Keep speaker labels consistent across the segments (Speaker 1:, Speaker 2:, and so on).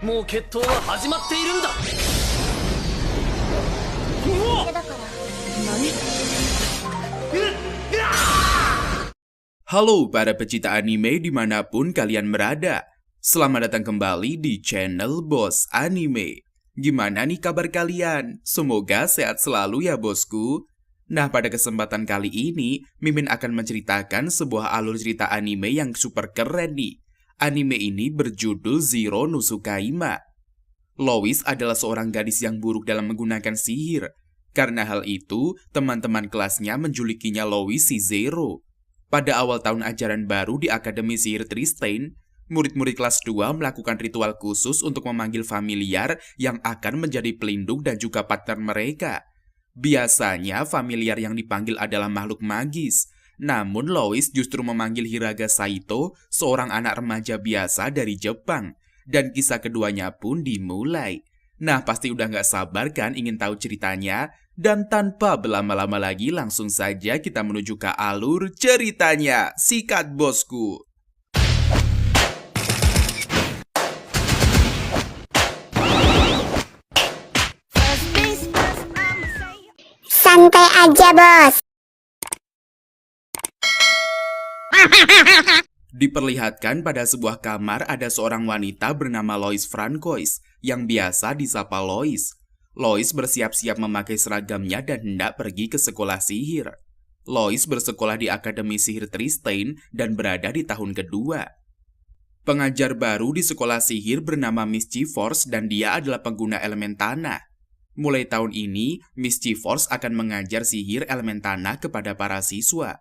Speaker 1: もう決闘は始まっているんだ。
Speaker 2: Halo para pecinta anime dimanapun kalian berada. Selamat datang kembali di channel Bos Anime. Gimana nih kabar kalian? Semoga sehat selalu ya bosku. Nah, pada kesempatan kali ini, Mimin akan menceritakan sebuah alur cerita anime yang super keren nih. Anime ini berjudul Zero no Tsukaima. Lois adalah seorang gadis yang buruk dalam menggunakan sihir. Karena hal itu, teman-teman kelasnya menjulikinya Lois si Zero. Pada awal tahun ajaran baru di Akademi Sihir Tristane, murid-murid kelas 2 melakukan ritual khusus untuk memanggil familiar yang akan menjadi pelindung dan juga partner mereka. Biasanya familiar yang dipanggil adalah makhluk magis. Namun Lois justru memanggil Hiraga Saito, seorang anak remaja biasa dari Jepang. Dan kisah keduanya pun dimulai. Nah, pasti udah gak sabar kan ingin tahu ceritanya? Dan tanpa berlama-lama lagi, langsung saja kita menuju ke alur ceritanya. Sikat bosku!
Speaker 3: Santai aja, bos.
Speaker 2: Diperlihatkan pada sebuah kamar ada seorang wanita bernama Lois Francois yang biasa disapa Lois. Lois bersiap-siap memakai seragamnya dan hendak pergi ke sekolah sihir. Lois bersekolah di Akademi Sihir Tristane dan berada di tahun kedua. Pengajar baru di sekolah sihir bernama Miss G-Force dan dia adalah pengguna elemen tanah. Mulai tahun ini, Miss G-Force akan mengajar sihir elemen tanah kepada para siswa.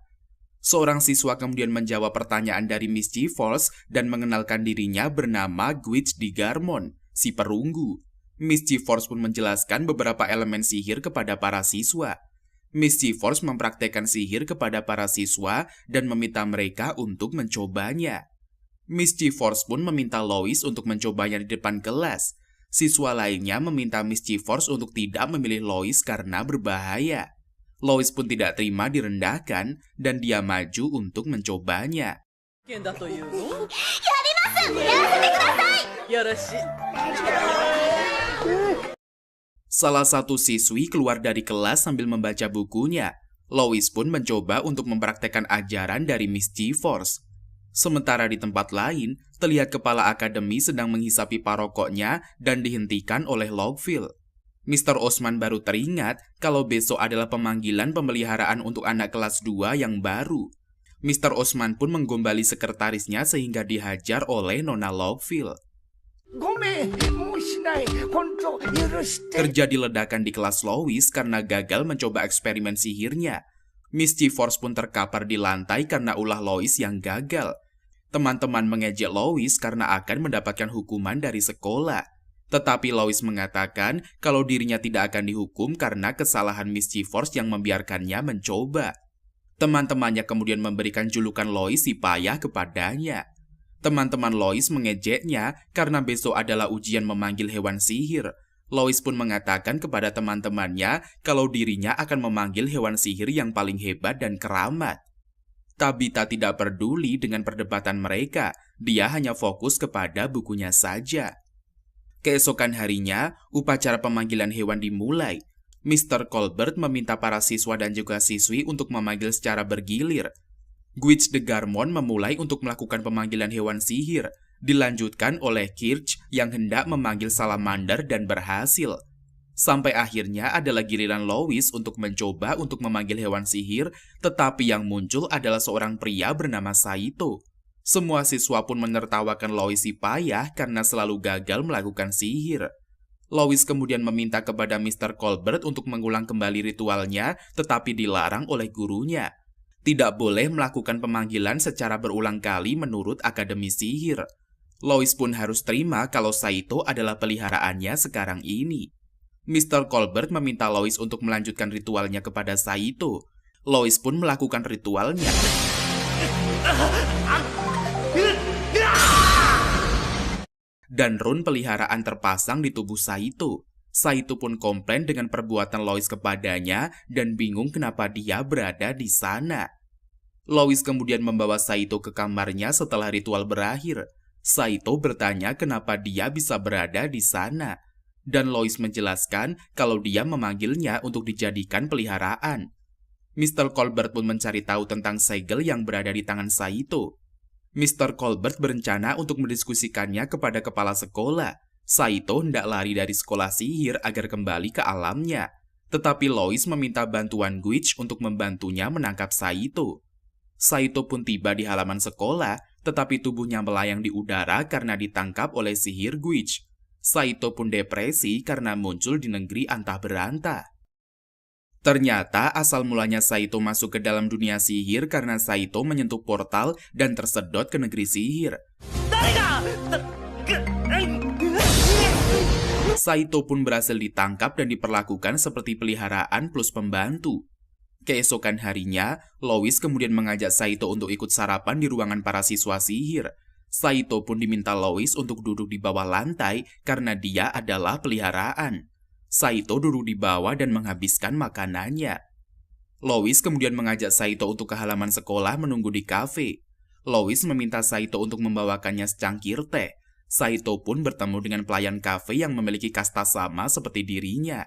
Speaker 2: Seorang siswa kemudian menjawab pertanyaan dari Miss G-Force dan mengenalkan dirinya bernama Gwitch Digarmon, si perunggu. Miss G-Force pun menjelaskan beberapa elemen sihir kepada para siswa. Miss G-Force mempraktekkan sihir kepada para siswa dan meminta mereka untuk mencobanya. Miss G-Force pun meminta Lois untuk mencobanya di depan kelas. Siswa lainnya meminta Miss G-Force untuk tidak memilih Lois karena berbahaya. Lois pun tidak terima direndahkan dan dia maju untuk mencobanya. Salah satu siswi keluar dari kelas sambil membaca bukunya. Lois pun mencoba untuk mempraktekkan ajaran dari Miss G-Force. Sementara di tempat lain, terlihat kepala akademi sedang menghisapi parokoknya dan dihentikan oleh Logville. Mr. Osman baru teringat kalau besok adalah pemanggilan pemeliharaan untuk anak kelas 2 yang baru. Mr. Osman pun menggombali sekretarisnya sehingga dihajar oleh Nona Logville. Terjadi ledakan di kelas Lois karena gagal mencoba eksperimen sihirnya. Miss G-Force pun terkapar di lantai karena ulah Lois yang gagal. Teman-teman mengejek Lois karena akan mendapatkan hukuman dari sekolah. Tetapi Lois mengatakan kalau dirinya tidak akan dihukum karena kesalahan Miss G-Force yang membiarkannya mencoba. Teman-temannya kemudian memberikan julukan Lois si payah kepadanya. Teman-teman Lois mengejeknya karena besok adalah ujian memanggil hewan sihir. Lois pun mengatakan kepada teman-temannya kalau dirinya akan memanggil hewan sihir yang paling hebat dan keramat. Tabitha tidak peduli dengan perdebatan mereka, dia hanya fokus kepada bukunya saja. Keesokan harinya, upacara pemanggilan hewan dimulai. Mr. Colbert meminta para siswa dan juga siswi untuk memanggil secara bergilir. Gwitch Digarmon memulai untuk melakukan pemanggilan hewan sihir, dilanjutkan oleh Kirch yang hendak memanggil salamander dan berhasil. Sampai akhirnya adalah giliran Lois untuk mencoba untuk memanggil hewan sihir, tetapi yang muncul adalah seorang pria bernama Saito. Semua siswa pun menertawakan Lois si payah karena selalu gagal melakukan sihir. Lois kemudian meminta kepada Mr. Colbert untuk mengulang kembali ritualnya, tetapi dilarang oleh gurunya. Tidak boleh melakukan pemanggilan secara berulang kali menurut Akademi Sihir. Lois pun harus terima kalau Saito adalah peliharaannya sekarang ini. Mr. Colbert meminta Lois untuk melanjutkan ritualnya kepada Saito. Lois pun melakukan ritualnya. Dan rune peliharaan terpasang di tubuh Saito. Saito pun komplain dengan perbuatan Lois kepadanya dan bingung kenapa dia berada di sana. Lois kemudian membawa Saito ke kamarnya setelah ritual berakhir. Saito bertanya kenapa dia bisa berada di sana. Dan Lois menjelaskan kalau dia memanggilnya untuk dijadikan peliharaan. Mr. Colbert pun mencari tahu tentang segel yang berada di tangan Saito. Mr. Colbert berencana untuk mendiskusikannya kepada kepala sekolah. Saito hendak lari dari sekolah sihir agar kembali ke alamnya. Tetapi Lois meminta bantuan Guiche untuk membantunya menangkap Saito. Saito pun tiba di halaman sekolah, tetapi tubuhnya melayang di udara karena ditangkap oleh sihir Guiche. Saito pun depresi karena muncul di negeri antah berantah. Ternyata asal mulanya Saito masuk ke dalam dunia sihir karena Saito menyentuh portal dan tersedot ke negeri sihir. Saito pun berhasil ditangkap dan diperlakukan seperti peliharaan plus pembantu. Keesokan harinya, Lois kemudian mengajak Saito untuk ikut sarapan di ruangan para siswa sihir. Saito pun diminta Lois untuk duduk di bawah lantai karena dia adalah peliharaan. Saito duduk di bawah dan menghabiskan makanannya. Lois kemudian mengajak Saito untuk ke halaman sekolah menunggu di kafe. Lois meminta Saito untuk membawakannya secangkir teh. Saito pun bertemu dengan pelayan kafe yang memiliki kasta sama seperti dirinya.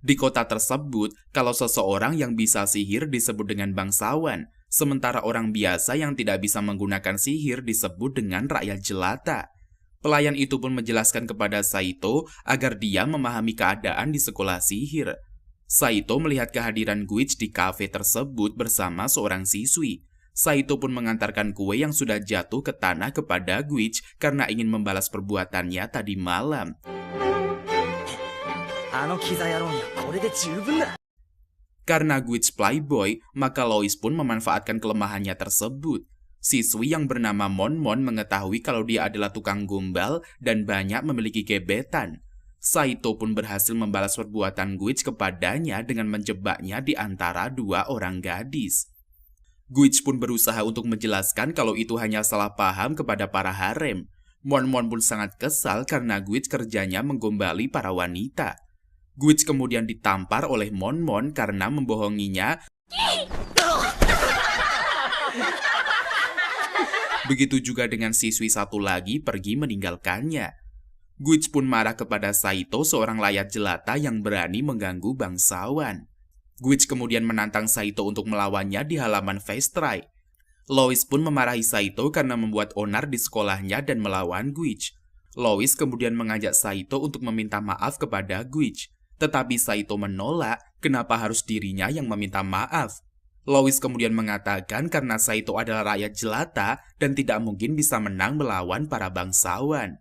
Speaker 2: Di kota tersebut, kalau seseorang yang bisa sihir disebut dengan bangsawan, sementara orang biasa yang tidak bisa menggunakan sihir disebut dengan rakyat jelata. Pelayan itu pun menjelaskan kepada Saito agar dia memahami keadaan di sekolah sihir. Saito melihat kehadiran Guiche di kafe tersebut bersama seorang siswi. Saito pun mengantarkan kue yang sudah jatuh ke tanah kepada Guiche karena ingin membalas perbuatannya tadi malam. Karena Guiche playboy, maka Lois pun memanfaatkan kelemahannya tersebut. Siswi yang bernama Monmon mengetahui kalau dia adalah tukang gombal dan banyak memiliki gebetan. Saito pun berhasil membalas perbuatan Guiche kepadanya dengan menjebaknya di antara dua orang gadis. Guiche pun berusaha untuk menjelaskan kalau itu hanya salah paham kepada para harem. Monmon pun sangat kesal karena Guiche kerjanya menggombali para wanita. Guiche kemudian ditampar oleh Monmon karena membohonginya. Begitu juga dengan siswi satu lagi pergi meninggalkannya. Guiche pun marah kepada Saito, seorang rakyat jelata yang berani mengganggu bangsawan. Guiche kemudian menantang Saito untuk melawannya di halaman Vestry. Lois pun memarahi Saito karena membuat onar di sekolahnya dan melawan Guiche. Lois kemudian mengajak Saito untuk meminta maaf kepada Guiche. Tetapi Saito menolak, kenapa harus dirinya yang meminta maaf. Lois kemudian mengatakan karena Saito adalah rakyat jelata dan tidak mungkin bisa menang melawan para bangsawan.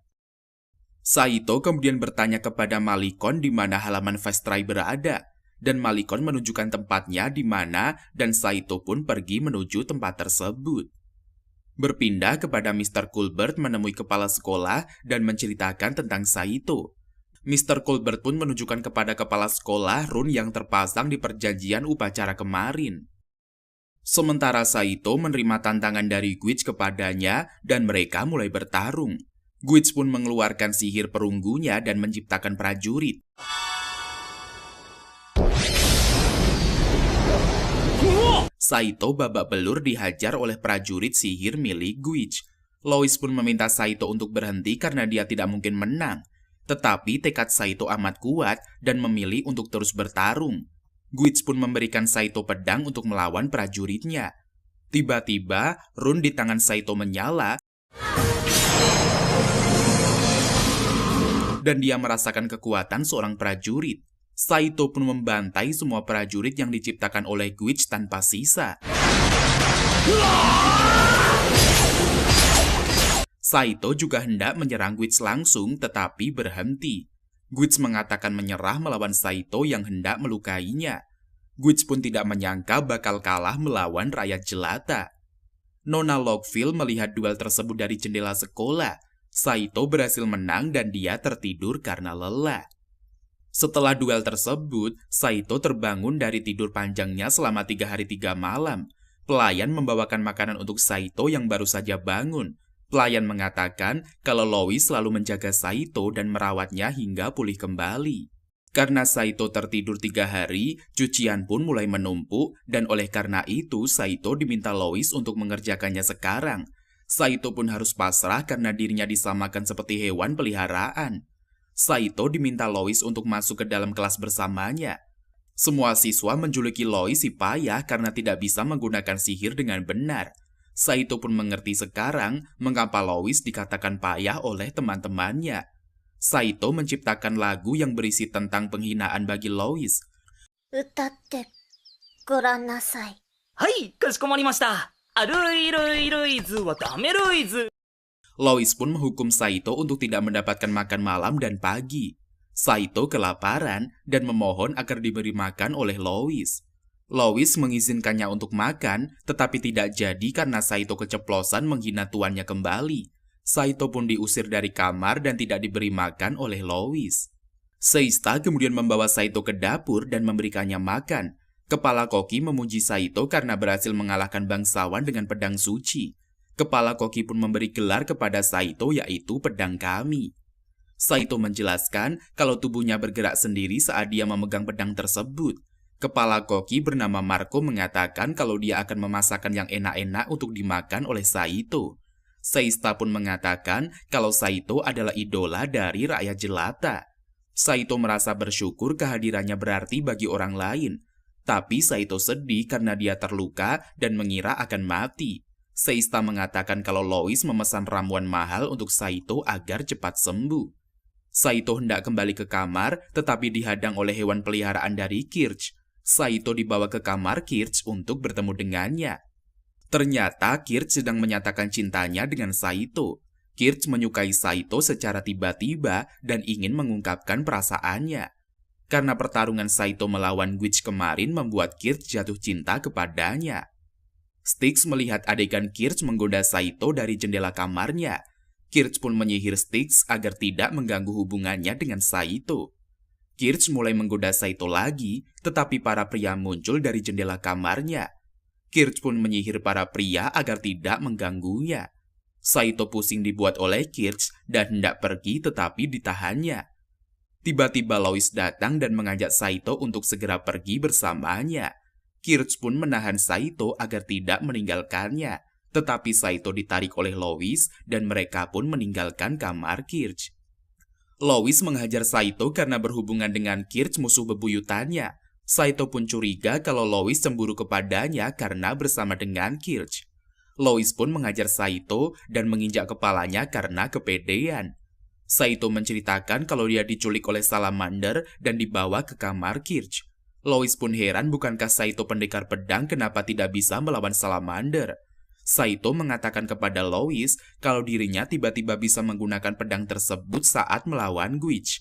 Speaker 2: Saito kemudian bertanya kepada Malikon di mana halaman Vestry berada, dan Malikon menunjukkan tempatnya di mana dan Saito pun pergi menuju tempat tersebut. Berpindah kepada Mr. Colbert menemui kepala sekolah dan menceritakan tentang Saito. Mr. Colbert pun menunjukkan kepada kepala sekolah rune yang terpasang di perjanjian upacara kemarin. Sementara Saito menerima tantangan dari Guiche kepadanya dan mereka mulai bertarung. Guiche pun mengeluarkan sihir perunggunya dan menciptakan prajurit. Saito babak belur dihajar oleh prajurit sihir milik Guiche. Lois pun meminta Saito untuk berhenti karena dia tidak mungkin menang. Tetapi tekad Saito amat kuat dan memilih untuk terus bertarung. Guiche pun memberikan Saito pedang untuk melawan prajuritnya. Tiba-tiba, rune di tangan Saito menyala dan dia merasakan kekuatan seorang prajurit. Saito pun membantai semua prajurit yang diciptakan oleh Guiche tanpa sisa. Saito juga hendak menyerang Guiche langsung tetapi berhenti. Guiche mengatakan menyerah melawan Saito yang hendak melukainya. Guiche pun tidak menyangka bakal kalah melawan rakyat jelata. Nona Lockville melihat duel tersebut dari jendela sekolah. Saito berhasil menang dan dia tertidur karena lelah. Setelah duel tersebut, Saito terbangun dari tidur panjangnya selama 3 hari 3 malam. Pelayan membawakan makanan untuk Saito yang baru saja bangun. Pelayan mengatakan kalau Lois selalu menjaga Saito dan merawatnya hingga pulih kembali. Karena Saito tertidur 3 hari, cucian pun mulai menumpuk dan oleh karena itu Saito diminta Lois untuk mengerjakannya sekarang. Saito pun harus pasrah karena dirinya disamakan seperti hewan peliharaan. Saito diminta Lois untuk masuk ke dalam kelas bersamanya. Semua siswa menjuluki Lois si payah karena tidak bisa menggunakan sihir dengan benar. Saito pun mengerti sekarang mengapa Lois dikatakan payah oleh teman-temannya. Saito menciptakan lagu yang berisi tentang penghinaan bagi Lois.
Speaker 3: 歌ってごらんなさい。
Speaker 1: はい、かしこまりました。ルイルイルイズはダメルイズ。
Speaker 2: Lois pun menghukum Saito untuk tidak mendapatkan makan malam dan pagi. Saito kelaparan dan memohon agar diberi makan oleh Lois. Lois mengizinkannya untuk makan, tetapi tidak jadi karena Saito keceplosan menghina tuannya kembali. Saito pun diusir dari kamar dan tidak diberi makan oleh Lois. Seista kemudian membawa Saito ke dapur dan memberikannya makan. Kepala koki memuji Saito karena berhasil mengalahkan bangsawan dengan pedang suci. Kepala koki pun memberi gelar kepada Saito yaitu pedang kami. Saito menjelaskan kalau tubuhnya bergerak sendiri saat dia memegang pedang tersebut. Kepala koki bernama Marco mengatakan kalau dia akan memasakkan yang enak-enak untuk dimakan oleh Saito. Seista pun mengatakan kalau Saito adalah idola dari rakyat jelata. Saito merasa bersyukur kehadirannya berarti bagi orang lain. Tapi Saito sedih karena dia terluka dan mengira akan mati. Seista mengatakan kalau Lois memesan ramuan mahal untuk Saito agar cepat sembuh. Saito hendak kembali ke kamar, tetapi dihadang oleh hewan peliharaan dari Kirch. Saito dibawa ke kamar Kirch untuk bertemu dengannya. Ternyata Kirch sedang menyatakan cintanya dengan Saito. Kirch menyukai Saito secara tiba-tiba dan ingin mengungkapkan perasaannya. Karena pertarungan Saito melawan Gwitch kemarin membuat Kirch jatuh cinta kepadanya. Styx melihat adegan Kirch menggoda Saito dari jendela kamarnya. Kirch pun menyihir Styx agar tidak mengganggu hubungannya dengan Saito. Kirch mulai menggoda Saito lagi, tetapi para pria muncul dari jendela kamarnya. Kirch pun menyihir para pria agar tidak mengganggunya. Saito pusing dibuat oleh Kirch dan hendak pergi tetapi ditahannya. Tiba-tiba Lois datang dan mengajak Saito untuk segera pergi bersamanya. Kirch pun menahan Saito agar tidak meninggalkannya, tetapi Saito ditarik oleh Lois dan mereka pun meninggalkan kamar Kirch. Lois menghajar Saito karena berhubungan dengan Kirch musuh bebuyutannya. Saito pun curiga kalau Lois cemburu kepadanya karena bersama dengan Kirch. Lois pun menghajar Saito dan menginjak kepalanya karena kepedean. Saito menceritakan kalau dia diculik oleh salamander dan dibawa ke kamar Kirch. Lois pun heran bukankah Saito pendekar pedang kenapa tidak bisa melawan salamander. Saito mengatakan kepada Lois kalau dirinya tiba-tiba bisa menggunakan pedang tersebut saat melawan Gwitch.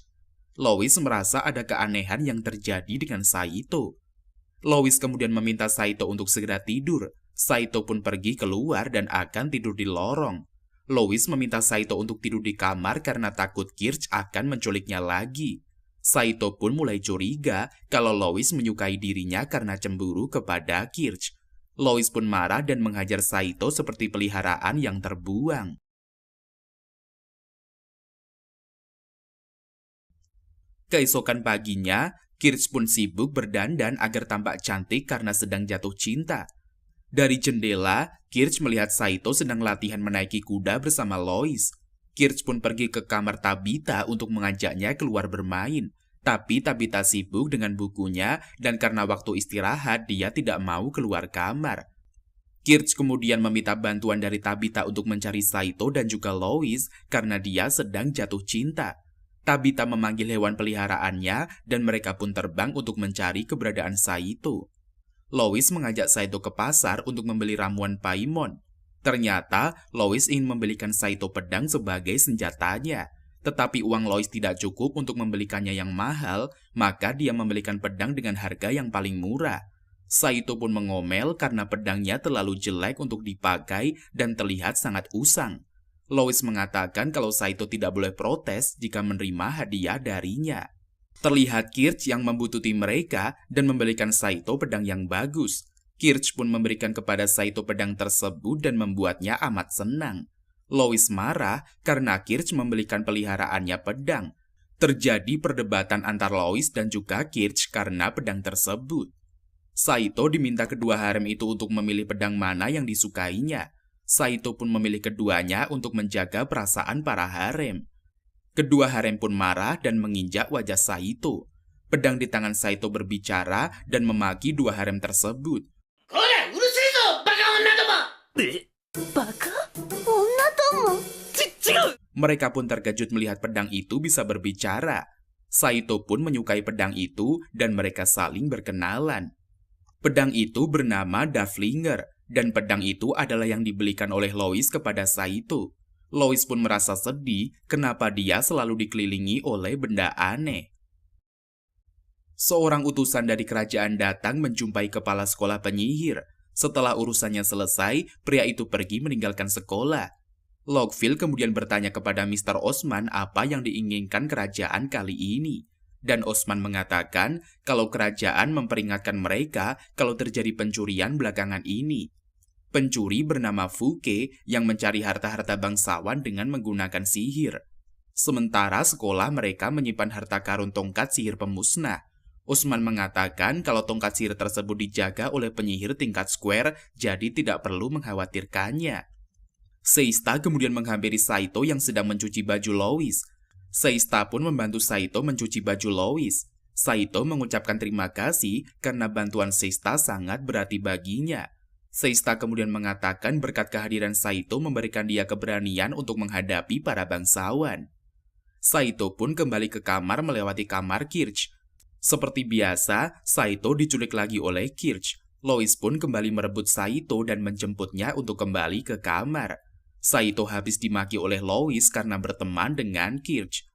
Speaker 2: Lois merasa ada keanehan yang terjadi dengan Saito. Lois kemudian meminta Saito untuk segera tidur. Saito pun pergi keluar dan akan tidur di lorong. Lois meminta Saito untuk tidur di kamar karena takut Kirch akan menculiknya lagi. Saito pun mulai curiga kalau Lois menyukai dirinya karena cemburu kepada Kirch. Lois pun marah dan menghajar Saito seperti peliharaan yang terbuang. Keesokan paginya, Kirch pun sibuk berdandan agar tampak cantik karena sedang jatuh cinta. Dari jendela, Kirch melihat Saito sedang latihan menaiki kuda bersama Lois. Kirch pun pergi ke kamar Tabitha untuk mengajaknya keluar bermain. Tapi Tabitha sibuk dengan bukunya dan karena waktu istirahat dia tidak mau keluar kamar. Kirch kemudian meminta bantuan dari Tabitha untuk mencari Saito dan juga Lois karena dia sedang jatuh cinta. Tabitha memanggil hewan peliharaannya dan mereka pun terbang untuk mencari keberadaan Saito. Lois mengajak Saito ke pasar untuk membeli ramuan Paimon. Ternyata, Lois ingin membelikan Saito pedang sebagai senjatanya. Tetapi uang Lois tidak cukup untuk membelikannya yang mahal, maka dia membelikan pedang dengan harga yang paling murah. Saito pun mengomel karena pedangnya terlalu jelek untuk dipakai dan terlihat sangat usang. Lois mengatakan kalau Saito tidak boleh protes jika menerima hadiah darinya. Terlihat Kirch yang membutuhkan mereka dan memberikan Saito pedang yang bagus. Kirch pun memberikan kepada Saito pedang tersebut dan membuatnya amat senang. Lois marah karena Kirch membelikan peliharaannya pedang. Terjadi perdebatan antara Lois dan juga Kirch karena pedang tersebut. Saito diminta kedua harem itu untuk memilih pedang mana yang disukainya. Saito pun memilih keduanya untuk menjaga perasaan para harem. Kedua harem pun marah dan menginjak wajah Saito. Pedang di tangan Saito berbicara dan memaki dua harem tersebut.
Speaker 1: こら、うるせえぞ、バカ女ども。バカ？
Speaker 3: 女ども。
Speaker 1: 違う。
Speaker 2: Mereka pun terkejut melihat pedang itu bisa berbicara. Saito pun menyukai pedang itu dan mereka saling berkenalan. Pedang itu bernama Daflinger, dan pedang itu adalah yang dibelikan oleh Louis kepada Saito. Louis pun merasa sedih kenapa dia selalu dikelilingi oleh benda aneh. Seorang utusan dari kerajaan datang menjumpai kepala sekolah penyihir. Setelah urusannya selesai, pria itu pergi meninggalkan sekolah. Logville kemudian bertanya kepada Mr. Osman apa yang diinginkan kerajaan kali ini. Dan Osman mengatakan kalau kerajaan memperingatkan mereka kalau terjadi pencurian belakangan ini. Pencuri bernama Fuke yang mencari harta-harta bangsawan dengan menggunakan sihir. Sementara sekolah mereka menyimpan harta karun tongkat sihir pemusnah. Osman mengatakan kalau tongkat sihir tersebut dijaga oleh penyihir tingkat square, jadi tidak perlu mengkhawatirkannya. Seista kemudian menghampiri Saito yang sedang mencuci baju Louis. Seista pun membantu Saito mencuci baju Louis. Saito mengucapkan terima kasih karena bantuan Seista sangat berarti baginya. Seista kemudian mengatakan berkat kehadiran Saito memberikan dia keberanian untuk menghadapi para bangsawan. Saito pun kembali ke kamar melewati kamar Kirch. Seperti biasa, Saito diculik lagi oleh Kirch. Louis pun kembali merebut Saito dan menjemputnya untuk kembali ke kamar. Saito habis dimaki oleh Louis karena berteman dengan Kirch.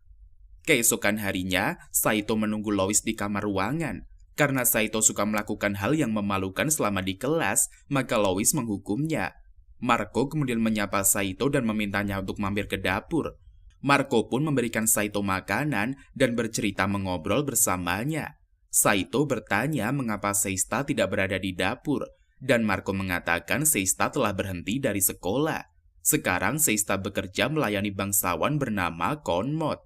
Speaker 2: Keesokan harinya, Saito menunggu Louis di kamar ruangan. Karena Saito suka melakukan hal yang memalukan selama di kelas, maka Louis menghukumnya. Marco kemudian menyapa Saito dan memintanya untuk mampir ke dapur. Marco pun memberikan Saito makanan dan bercerita mengobrol bersamanya. Saito bertanya mengapa Seista tidak berada di dapur, dan Marco mengatakan Seista telah berhenti dari sekolah. Sekarang Seista bekerja melayani bangsawan bernama Konmot.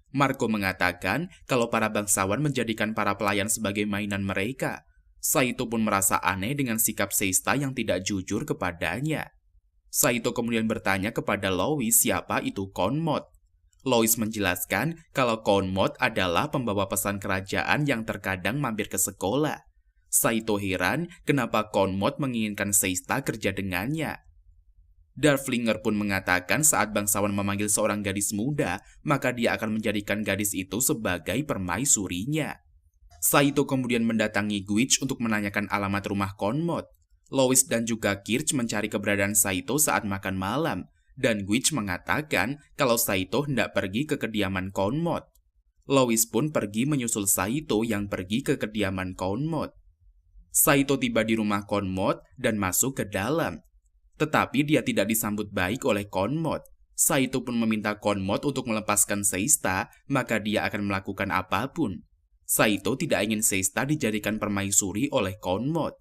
Speaker 2: Marco mengatakan kalau para bangsawan menjadikan para pelayan sebagai mainan mereka. Saito pun merasa aneh dengan sikap Seista yang tidak jujur kepadanya. Saito kemudian bertanya kepada Louis siapa itu Konmot. Louis menjelaskan kalau Konmot adalah pembawa pesan kerajaan yang terkadang mampir ke sekolah. Saito heran kenapa Konmot menginginkan Seista kerja dengannya. Daflinger pun mengatakan saat bangsawan memanggil seorang gadis muda, maka dia akan menjadikan gadis itu sebagai permaisurinya. Saito kemudian mendatangi Guich untuk menanyakan alamat rumah Konmot. Louis dan juga Kirch mencari keberadaan Saito saat makan malam, dan Guich mengatakan kalau Saito hendak pergi ke kediaman Konmot. Louis pun pergi menyusul Saito yang pergi ke kediaman Konmot. Saito tiba di rumah Konmot dan masuk ke dalam. Tetapi dia tidak disambut baik oleh Konmot. Saito pun meminta Konmot untuk melepaskan Seista, maka dia akan melakukan apapun. Saito tidak ingin Seista dijadikan permaisuri oleh Konmot.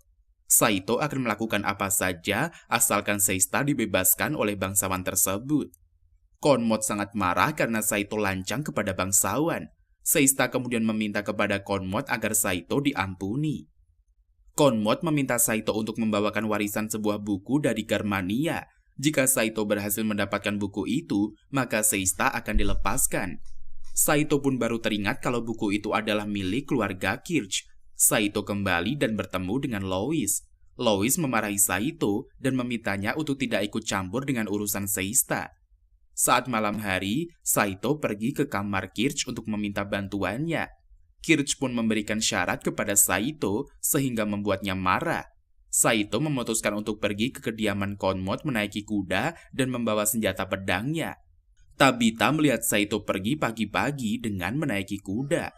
Speaker 2: Saito akan melakukan apa saja asalkan Seista dibebaskan oleh bangsawan tersebut. Konmot sangat marah karena Saito lancang kepada bangsawan. Seista kemudian meminta kepada Konmot agar Saito diampuni. Konmot meminta Saito untuk membawakan warisan sebuah buku dari Germania. Jika Saito berhasil mendapatkan buku itu, maka Seista akan dilepaskan. Saito pun baru teringat kalau buku itu adalah milik keluarga Kirch. Saito kembali dan bertemu dengan Louis. Louis memarahi Saito dan memintanya untuk tidak ikut campur dengan urusan Seista. Saat malam hari, Saito pergi ke kamar Kirch untuk meminta bantuannya. Kirch pun memberikan syarat kepada Saito sehingga membuatnya marah. Saito memutuskan untuk pergi ke kediaman Konmot menaiki kuda dan membawa senjata pedangnya. Tabita melihat Saito pergi pagi-pagi dengan menaiki kuda.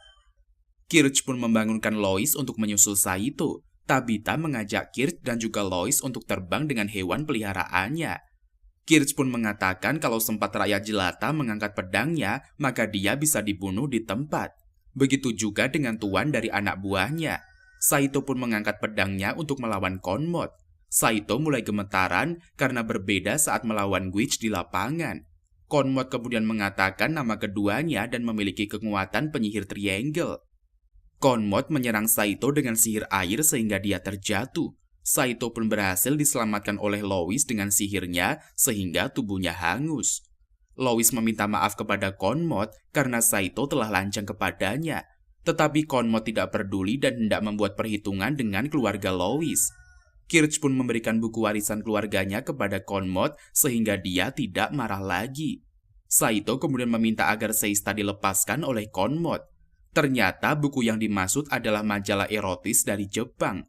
Speaker 2: Kirch pun membangunkan Louis untuk menyusul Saito. Tabita mengajak Kirch dan juga Louis untuk terbang dengan hewan peliharaannya. Kirch pun mengatakan kalau sempat rakyat jelata mengangkat pedangnya, maka dia bisa dibunuh di tempat. Begitu juga dengan tuan dari anak buahnya. Saito pun mengangkat pedangnya untuk melawan Konmot. Saito mulai gemetaran karena berbeda saat melawan Guich di lapangan. Konmot kemudian mengatakan nama keduanya dan memiliki kekuatan penyihir triangle. Konmot menyerang Saito dengan sihir air sehingga dia terjatuh. Saito pun berhasil diselamatkan oleh Lois dengan sihirnya sehingga tubuhnya hangus. Lois meminta maaf kepada Konmot karena Saito telah lancang kepadanya. Tetapi Konmot tidak peduli dan hendak membuat perhitungan dengan keluarga Lois. Kirch pun memberikan buku warisan keluarganya kepada Konmot sehingga dia tidak marah lagi. Saito kemudian meminta agar Seista dilepaskan oleh Konmot. Ternyata buku yang dimaksud adalah majalah erotis dari Jepang.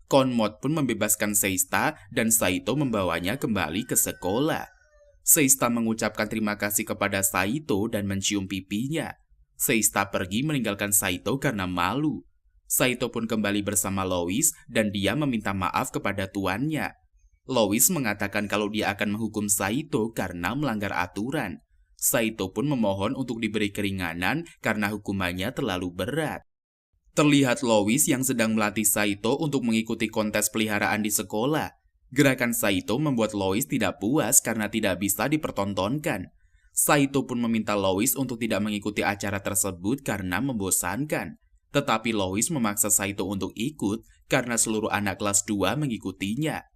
Speaker 2: Konmot pun membebaskan Seista dan Saito membawanya kembali ke sekolah. Seista mengucapkan terima kasih kepada Saito dan mencium pipinya. Seista pergi meninggalkan Saito karena malu. Saito pun kembali bersama Lois dan dia meminta maaf kepada tuannya. Lois mengatakan kalau dia akan menghukum Saito karena melanggar aturan. Saito pun memohon untuk diberi keringanan karena hukumannya terlalu berat. Terlihat Lois yang sedang melatih Saito untuk mengikuti kontes peliharaan di sekolah. Gerakan Saito membuat Lois tidak puas karena tidak bisa dipertontonkan. Saito pun meminta Lois untuk tidak mengikuti acara tersebut karena membosankan. Tetapi Lois memaksa Saito untuk ikut karena seluruh anak kelas 2 mengikutinya.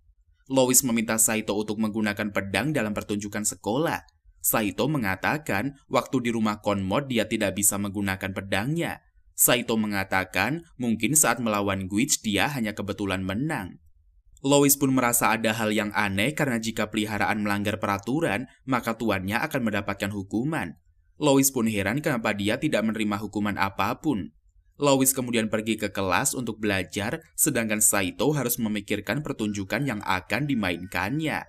Speaker 2: Lois meminta Saito untuk menggunakan pedang dalam pertunjukan sekolah. Saito mengatakan waktu di rumah Konmot dia tidak bisa menggunakan pedangnya. Saito mengatakan mungkin saat melawan Guiche dia hanya kebetulan menang. Lois pun merasa ada hal yang aneh karena jika peliharaan melanggar peraturan, maka tuannya akan mendapatkan hukuman. Lois pun heran kenapa dia tidak menerima hukuman apapun. Lois kemudian pergi ke kelas untuk belajar, sedangkan Saito harus memikirkan pertunjukan yang akan dimainkannya.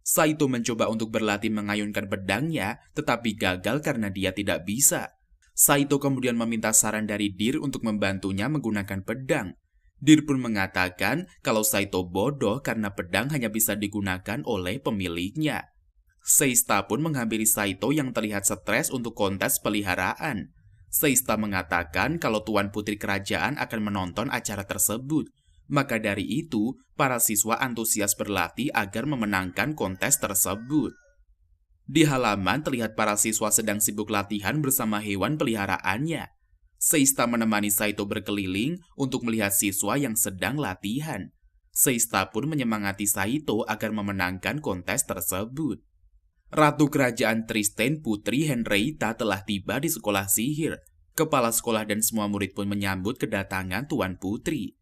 Speaker 2: Saito mencoba untuk berlatih mengayunkan pedangnya, tetapi gagal karena dia tidak bisa. Saito kemudian meminta saran dari Deer untuk membantunya menggunakan pedang. Deer pun mengatakan kalau Saito bodoh karena pedang hanya bisa digunakan oleh pemiliknya. Seista pun menghampiri Saito yang terlihat stres untuk kontes peliharaan. Seista mengatakan kalau Tuan Putri Kerajaan akan menonton acara tersebut. Maka dari itu, para siswa antusias berlatih agar memenangkan kontes tersebut. Di halaman terlihat para siswa sedang sibuk latihan bersama hewan peliharaannya. Seista menemani Saito berkeliling untuk melihat siswa yang sedang latihan. Seista pun menyemangati Saito agar memenangkan kontes tersebut. Ratu Kerajaan Tristen Putri Henrietta telah tiba di sekolah sihir. Kepala sekolah dan semua murid pun menyambut kedatangan Tuan Putri.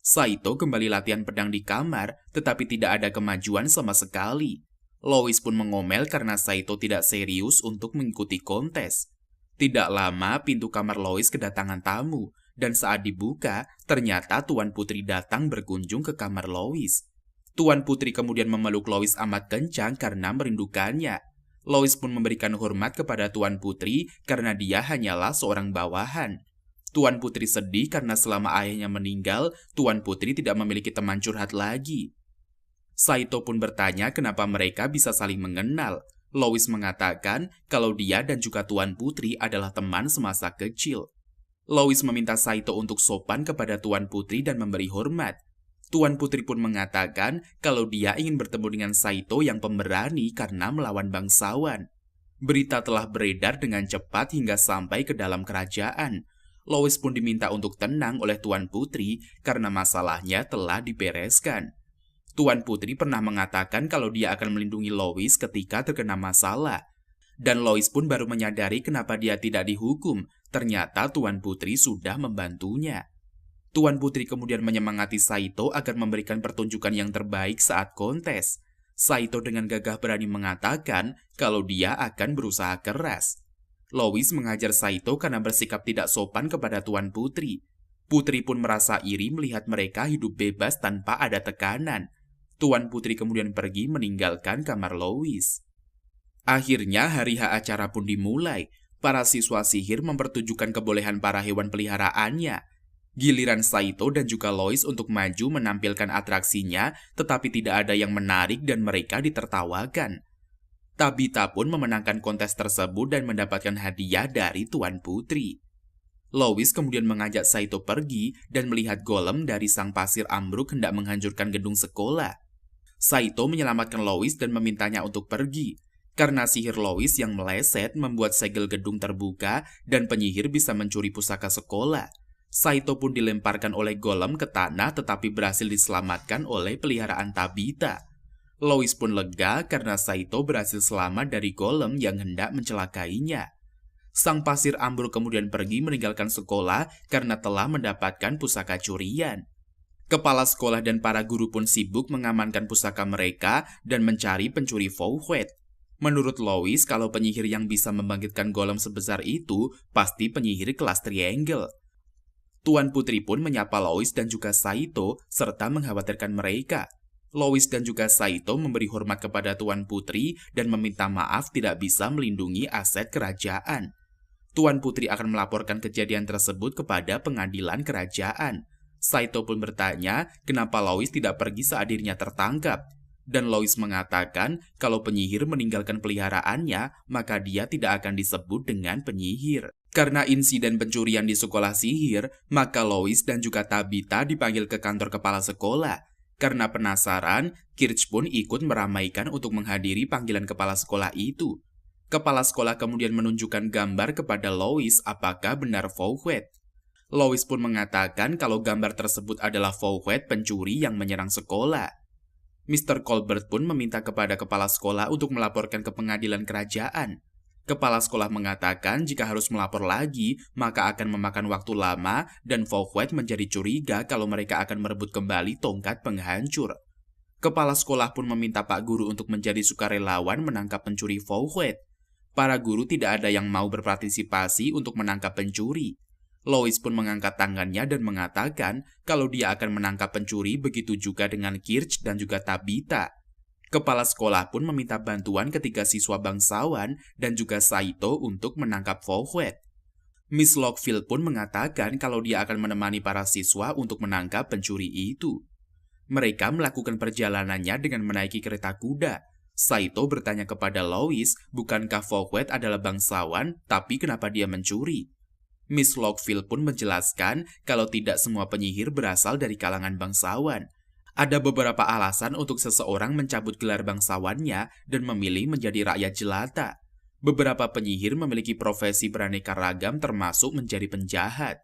Speaker 2: Saito kembali latihan pedang di kamar, tetapi tidak ada kemajuan sama sekali. Lois pun mengomel karena Saito tidak serius untuk mengikuti kontes. Tidak lama, pintu kamar Lois kedatangan tamu, dan saat dibuka, ternyata Tuan Putri datang berkunjung ke kamar Lois. Tuan Putri kemudian memeluk Lois amat kencang karena merindukannya. Lois pun memberikan hormat kepada Tuan Putri karena dia hanyalah seorang bawahan. Tuan Putri sedih karena selama ayahnya meninggal, Tuan Putri tidak memiliki teman curhat lagi. Saito pun bertanya kenapa mereka bisa saling mengenal. Lois mengatakan kalau dia dan juga Tuan Putri adalah teman semasa kecil. Lois meminta Saito untuk sopan kepada Tuan Putri dan memberi hormat. Tuan Putri pun mengatakan kalau dia ingin bertemu dengan Saito yang pemberani karena melawan bangsawan. Berita telah beredar dengan cepat hingga sampai ke dalam kerajaan. Lois pun diminta untuk tenang oleh Tuan Putri karena masalahnya telah dibereskan. Tuan Putri pernah mengatakan kalau dia akan melindungi Lois ketika terkena masalah. Dan Lois pun baru menyadari kenapa dia tidak dihukum. Ternyata Tuan Putri sudah membantunya. Tuan Putri kemudian menyemangati Saito agar memberikan pertunjukan yang terbaik saat kontes. Saito dengan gagah berani mengatakan kalau dia akan berusaha keras. Lois mengajar Saito karena bersikap tidak sopan kepada Tuan Putri. Putri pun merasa iri melihat mereka hidup bebas tanpa ada tekanan. Tuan Putri kemudian pergi meninggalkan kamar Lois. Akhirnya hari H acara pun dimulai. Para siswa sihir mempertunjukkan kebolehan para hewan peliharaannya. Giliran Saito dan juga Lois untuk maju menampilkan atraksinya, tetapi tidak ada yang menarik dan mereka ditertawakan. Tabita pun memenangkan kontes tersebut dan mendapatkan hadiah dari Tuan Putri. Lois kemudian mengajak Saito pergi dan melihat golem dari sang pasir ambruk hendak menghancurkan gedung sekolah. Saito menyelamatkan Lois dan memintanya untuk pergi. Karena sihir Lois yang meleset membuat segel gedung terbuka dan penyihir bisa mencuri pusaka sekolah. Saito pun dilemparkan oleh golem ke tanah tetapi berhasil diselamatkan oleh peliharaan Tabita. Lois pun lega karena Saito berhasil selamat dari golem yang hendak mencelakainya. Sang pasir ambruk kemudian pergi meninggalkan sekolah karena telah mendapatkan pusaka curian. Kepala sekolah dan para guru pun sibuk mengamankan pusaka mereka dan mencari pencuri Fouquet. Menurut Lois, kalau penyihir yang bisa membangkitkan golem sebesar itu pasti penyihir kelas triangle. Tuan Putri pun menyapa Lois dan juga Saito serta mengkhawatirkan mereka. Lois dan juga Saito memberi hormat kepada Tuan Putri dan meminta maaf tidak bisa melindungi aset kerajaan. Tuan Putri akan melaporkan kejadian tersebut kepada pengadilan kerajaan. Saito pun bertanya kenapa Lois tidak pergi saat dirinya tertangkap. Dan Lois mengatakan kalau penyihir meninggalkan peliharaannya, maka dia tidak akan disebut dengan penyihir. Karena insiden pencurian di sekolah sihir, maka Lois dan juga Tabita dipanggil ke kantor kepala sekolah. Karena penasaran, Kirch pun ikut meramaikan untuk menghadiri panggilan kepala sekolah itu. Kepala sekolah kemudian menunjukkan gambar kepada Lois apakah benar Fouquet. Lois pun mengatakan kalau gambar tersebut adalah Fouquet pencuri yang menyerang sekolah. Mr. Colbert pun meminta kepada kepala sekolah untuk melaporkan ke pengadilan kerajaan. Kepala sekolah mengatakan jika harus melapor lagi, maka akan memakan waktu lama dan Fouquet menjadi curiga kalau mereka akan merebut kembali tongkat penghancur. Kepala sekolah pun meminta Pak Guru untuk menjadi sukarelawan menangkap pencuri Fouquet. Para guru tidak ada yang mau berpartisipasi untuk menangkap pencuri. Lois pun mengangkat tangannya dan mengatakan kalau dia akan menangkap pencuri, begitu juga dengan Kirch dan juga Tabita. Kepala sekolah pun meminta bantuan ketiga siswa bangsawan dan juga Saito untuk menangkap Fouquet. Miss Lockfield pun mengatakan kalau dia akan menemani para siswa untuk menangkap pencuri itu. Mereka melakukan perjalanannya dengan menaiki kereta kuda. Saito bertanya kepada Lois, bukankah Fouquet adalah bangsawan, tapi kenapa dia mencuri? Miss Lockfield pun menjelaskan kalau tidak semua penyihir berasal dari kalangan bangsawan. Ada beberapa alasan untuk seseorang mencabut gelar bangsawannya dan memilih menjadi rakyat jelata. Beberapa penyihir memiliki profesi beraneka ragam termasuk menjadi penjahat.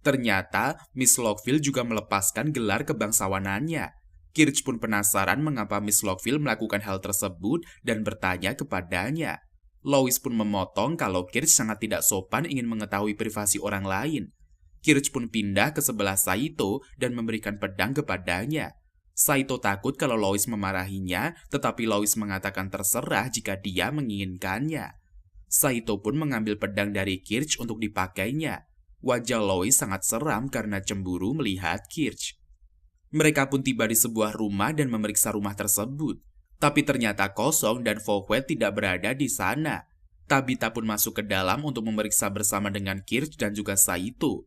Speaker 2: Ternyata, Miss Lockfield juga melepaskan gelar kebangsawanannya. Kirch pun penasaran mengapa Miss Lockfield melakukan hal tersebut dan bertanya kepadanya. Lois pun memotong kalau Kirch sangat tidak sopan ingin mengetahui privasi orang lain. Kirch pun pindah ke sebelah Saito dan memberikan pedang kepadanya. Saito takut kalau Lois memarahinya, tetapi Lois mengatakan terserah jika dia menginginkannya. Saito pun mengambil pedang dari Kirch untuk dipakainya. Wajah Lois sangat seram karena cemburu melihat Kirch. Mereka pun tiba di sebuah rumah dan memeriksa rumah tersebut. Tapi ternyata kosong dan Fouquet tidak berada di sana. Tabita pun masuk ke dalam untuk memeriksa bersama dengan Kirch dan juga Saito.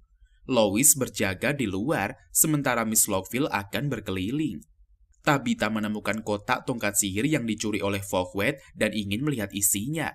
Speaker 2: Lois berjaga di luar, sementara Miss Lockfield akan berkeliling. Tabita menemukan kotak tongkat sihir yang dicuri oleh Fouquet dan ingin melihat isinya.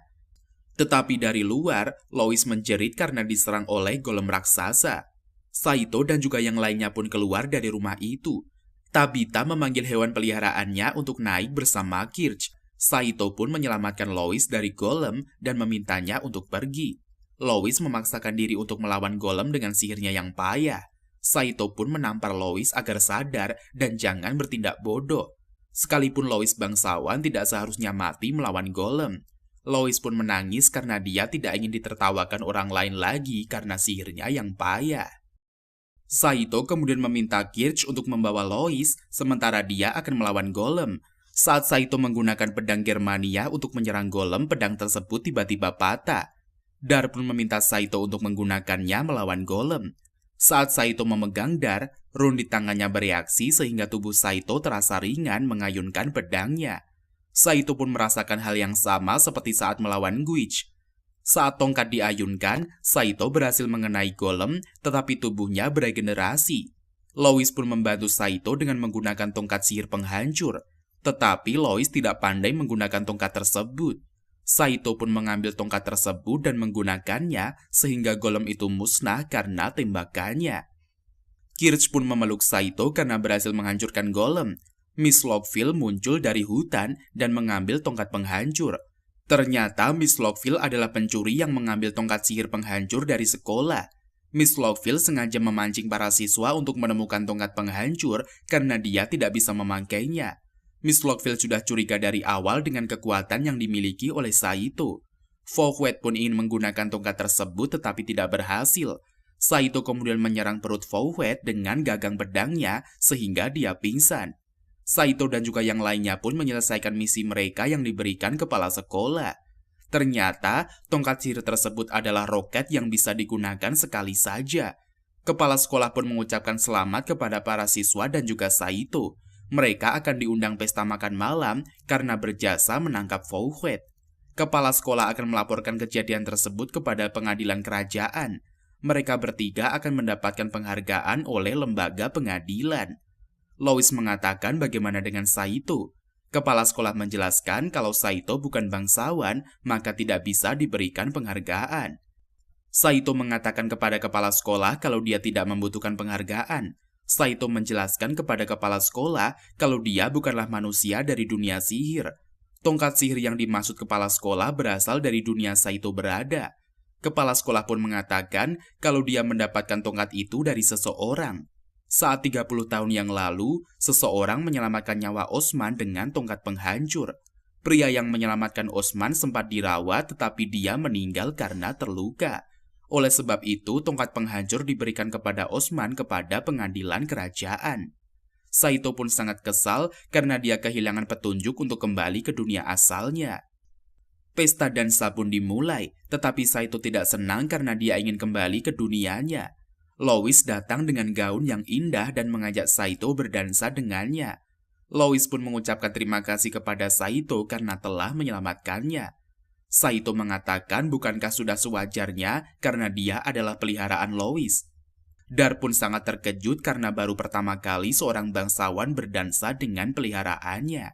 Speaker 2: Tetapi dari luar, Lois menjerit karena diserang oleh golem raksasa. Saito dan juga yang lainnya pun keluar dari rumah itu. Tabita memanggil hewan peliharaannya untuk naik bersama Kirch. Saito pun menyelamatkan Lois dari golem dan memintanya untuk pergi. Lois memaksakan diri untuk melawan golem dengan sihirnya yang payah. Saito pun menampar Lois agar sadar dan jangan bertindak bodoh. Sekalipun Lois bangsawan tidak seharusnya mati melawan golem. Lois pun menangis karena dia tidak ingin ditertawakan orang lain lagi karena sihirnya yang payah. Saito kemudian meminta Kirch untuk membawa Lois, sementara dia akan melawan golem. Saat Saito menggunakan pedang Germania untuk menyerang golem, pedang tersebut tiba-tiba patah. Dar pun meminta Saito untuk menggunakannya melawan golem. Saat Saito memegang Dar, rune di tangannya bereaksi sehingga tubuh Saito terasa ringan mengayunkan pedangnya. Saito pun merasakan hal yang sama seperti saat melawan Guich. Saat tongkat diayunkan, Saito berhasil mengenai golem, tetapi tubuhnya beregenerasi. Lois pun membantu Saito dengan menggunakan tongkat sihir penghancur. Tetapi Lois tidak pandai menggunakan tongkat tersebut. Saito pun mengambil tongkat tersebut dan menggunakannya sehingga golem itu musnah karena tembakannya. Kirch pun memeluk Saito karena berhasil menghancurkan golem. Miss Lockfield muncul dari hutan dan mengambil tongkat penghancur. Ternyata Miss Lockfield adalah pencuri yang mengambil tongkat sihir penghancur dari sekolah. Miss Lockville sengaja memancing para siswa untuk menemukan tongkat penghancur karena dia tidak bisa memakainya. Miss Lockville sudah curiga dari awal dengan kekuatan yang dimiliki oleh Saito. Fouquet pun ingin menggunakan tongkat tersebut tetapi tidak berhasil. Saito kemudian menyerang perut Fouquet dengan gagang pedangnya sehingga dia pingsan. Saito dan juga yang lainnya pun menyelesaikan misi mereka yang diberikan kepala sekolah. Ternyata, tongkat sihir tersebut adalah roket yang bisa digunakan sekali saja. Kepala sekolah pun mengucapkan selamat kepada para siswa dan juga Saito. Mereka akan diundang pesta makan malam karena berjasa menangkap Fouquet. Kepala sekolah akan melaporkan kejadian tersebut kepada pengadilan kerajaan. Mereka bertiga akan mendapatkan penghargaan oleh lembaga pengadilan. Louis mengatakan bagaimana dengan Saito. Kepala sekolah menjelaskan kalau Saito bukan bangsawan, maka tidak bisa diberikan penghargaan. Saito mengatakan kepada kepala sekolah kalau dia tidak membutuhkan penghargaan. Saito menjelaskan kepada kepala sekolah kalau dia bukanlah manusia dari dunia sihir. Tongkat sihir yang dimaksud kepala sekolah berasal dari dunia Saito berada. Kepala sekolah pun mengatakan kalau dia mendapatkan tongkat itu dari seseorang. Saat 30 tahun yang lalu, seseorang menyelamatkan nyawa Osman dengan tongkat penghancur. Pria yang menyelamatkan Osman sempat dirawat tetapi dia meninggal karena terluka. Oleh sebab itu, tongkat penghancur diberikan kepada Osman kepada pengadilan kerajaan. Saito pun sangat kesal karena dia kehilangan petunjuk untuk kembali ke dunia asalnya. Pesta dansa pun dimulai, tetapi Saito tidak senang karena dia ingin kembali ke dunianya. Louis datang dengan gaun yang indah dan mengajak Saito berdansa dengannya. Louis pun mengucapkan terima kasih kepada Saito karena telah menyelamatkannya. Saito mengatakan bukankah sudah sewajarnya karena dia adalah peliharaan Louis. Dar pun sangat terkejut karena baru pertama kali seorang bangsawan berdansa dengan peliharaannya.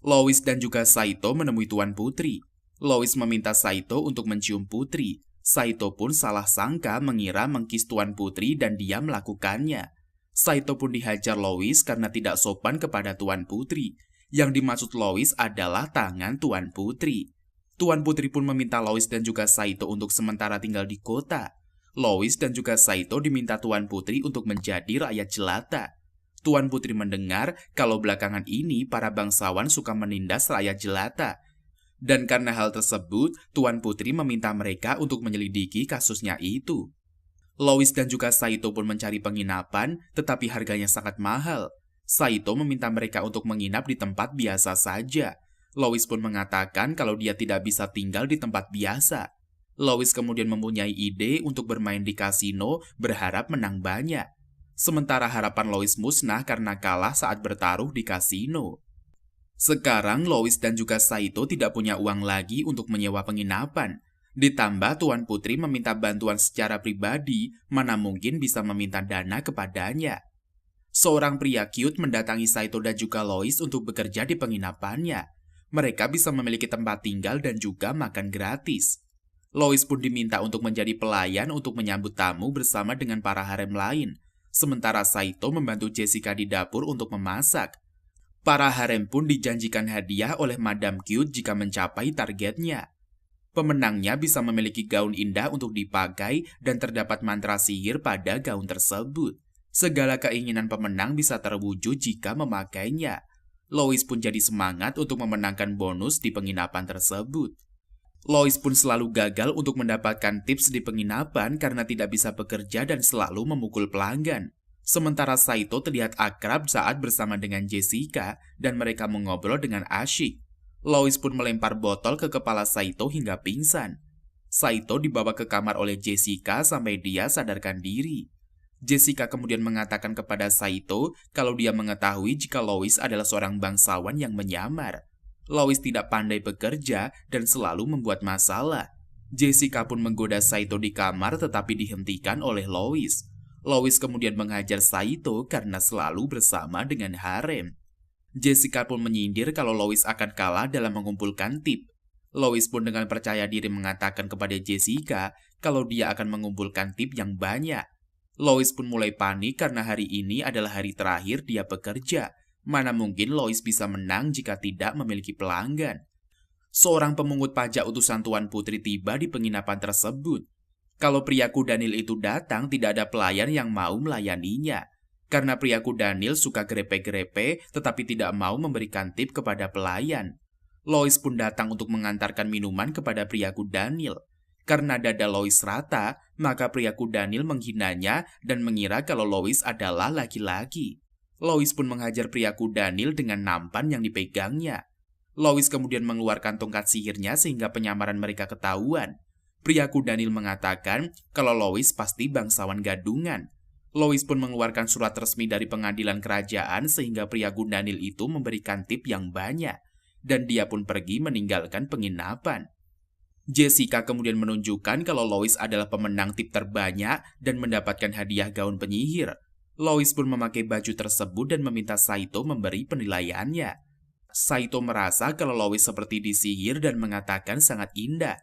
Speaker 2: Louis dan juga Saito menemui Tuan Putri. Louis meminta Saito untuk mencium Putri. Saito pun salah sangka mengira mengkis Tuan Putri dan dia melakukannya. Saito pun dihajar Louis karena tidak sopan kepada Tuan Putri. Yang dimaksud Louis adalah tangan Tuan Putri. Tuan Putri pun meminta Louis dan juga Saito untuk sementara tinggal di kota. Louis dan juga Saito diminta Tuan Putri untuk menjadi rakyat jelata. Tuan Putri mendengar kalau belakangan ini para bangsawan suka menindas rakyat jelata. Dan karena hal tersebut, Tuan Putri meminta mereka untuk menyelidiki kasusnya itu. Louis dan juga Saito pun mencari penginapan, tetapi harganya sangat mahal. Saito meminta mereka untuk menginap di tempat biasa saja. Louis pun mengatakan kalau dia tidak bisa tinggal di tempat biasa. Louis kemudian mempunyai ide untuk bermain di kasino, berharap menang banyak. Sementara harapan Louis musnah karena kalah saat bertaruh di kasino. Sekarang Louis dan juga Saito tidak punya uang lagi untuk menyewa penginapan. Ditambah Tuan Putri meminta bantuan secara pribadi, mana mungkin bisa meminta dana kepadanya. Seorang pria cute mendatangi Saito dan juga Louis untuk bekerja di penginapannya. Mereka bisa memiliki tempat tinggal dan juga makan gratis. Louis pun diminta untuk menjadi pelayan untuk menyambut tamu bersama dengan para harem lain. Sementara Saito membantu Jessica di dapur untuk memasak. Para harem pun dijanjikan hadiah oleh Madame Cute jika mencapai targetnya. Pemenangnya bisa memiliki gaun indah untuk dipakai dan terdapat mantra sihir pada gaun tersebut. Segala keinginan pemenang bisa terwujud jika memakainya. Louis pun jadi semangat untuk memenangkan bonus di penginapan tersebut. Louis pun selalu gagal untuk mendapatkan tips di penginapan karena tidak bisa bekerja dan selalu memukul pelanggan. Sementara Saito terlihat akrab saat bersama dengan Jessica dan mereka mengobrol dengan asyik. Louis pun melempar botol ke kepala Saito hingga pingsan. Saito dibawa ke kamar oleh Jessica sampai dia sadarkan diri. Jessica kemudian mengatakan kepada Saito kalau dia mengetahui jika Louis adalah seorang bangsawan yang menyamar. Louis tidak pandai bekerja dan selalu membuat masalah. Jessica pun menggoda Saito di kamar tetapi dihentikan oleh Louis. Louis kemudian menghajar Saito karena selalu bersama dengan harem. Jessica pun menyindir kalau Louis akan kalah dalam mengumpulkan tip. Louis pun dengan percaya diri mengatakan kepada Jessica kalau dia akan mengumpulkan tip yang banyak. Louis pun mulai panik karena hari ini adalah hari terakhir dia bekerja. Mana mungkin Louis bisa menang jika tidak memiliki pelanggan. Seorang pemungut pajak utusan Tuan Putri tiba di penginapan tersebut. Kalau pria kudanil itu datang, tidak ada pelayan yang mau melayaninya. Karena pria kudanil suka grepe-grepe, tetapi tidak mau memberikan tip kepada pelayan. Lois pun datang untuk mengantarkan minuman kepada pria kudanil. Karena dada Lois rata, maka pria kudanil menghinanya dan mengira kalau Lois adalah laki-laki. Lois pun menghajar pria kudanil dengan nampan yang dipegangnya. Lois kemudian mengeluarkan tongkat sihirnya sehingga penyamaran mereka ketahuan. Pria kudanil mengatakan kalau Lois pasti bangsawan gadungan. Lois pun mengeluarkan surat resmi dari pengadilan kerajaan sehingga pria kudanil itu memberikan tip yang banyak. Dan dia pun pergi meninggalkan penginapan. Jessica kemudian menunjukkan kalau Lois adalah pemenang tip terbanyak dan mendapatkan hadiah gaun penyihir. Lois pun memakai baju tersebut dan meminta Saito memberi penilaiannya. Saito merasa kalau Lois seperti disihir dan mengatakan sangat indah.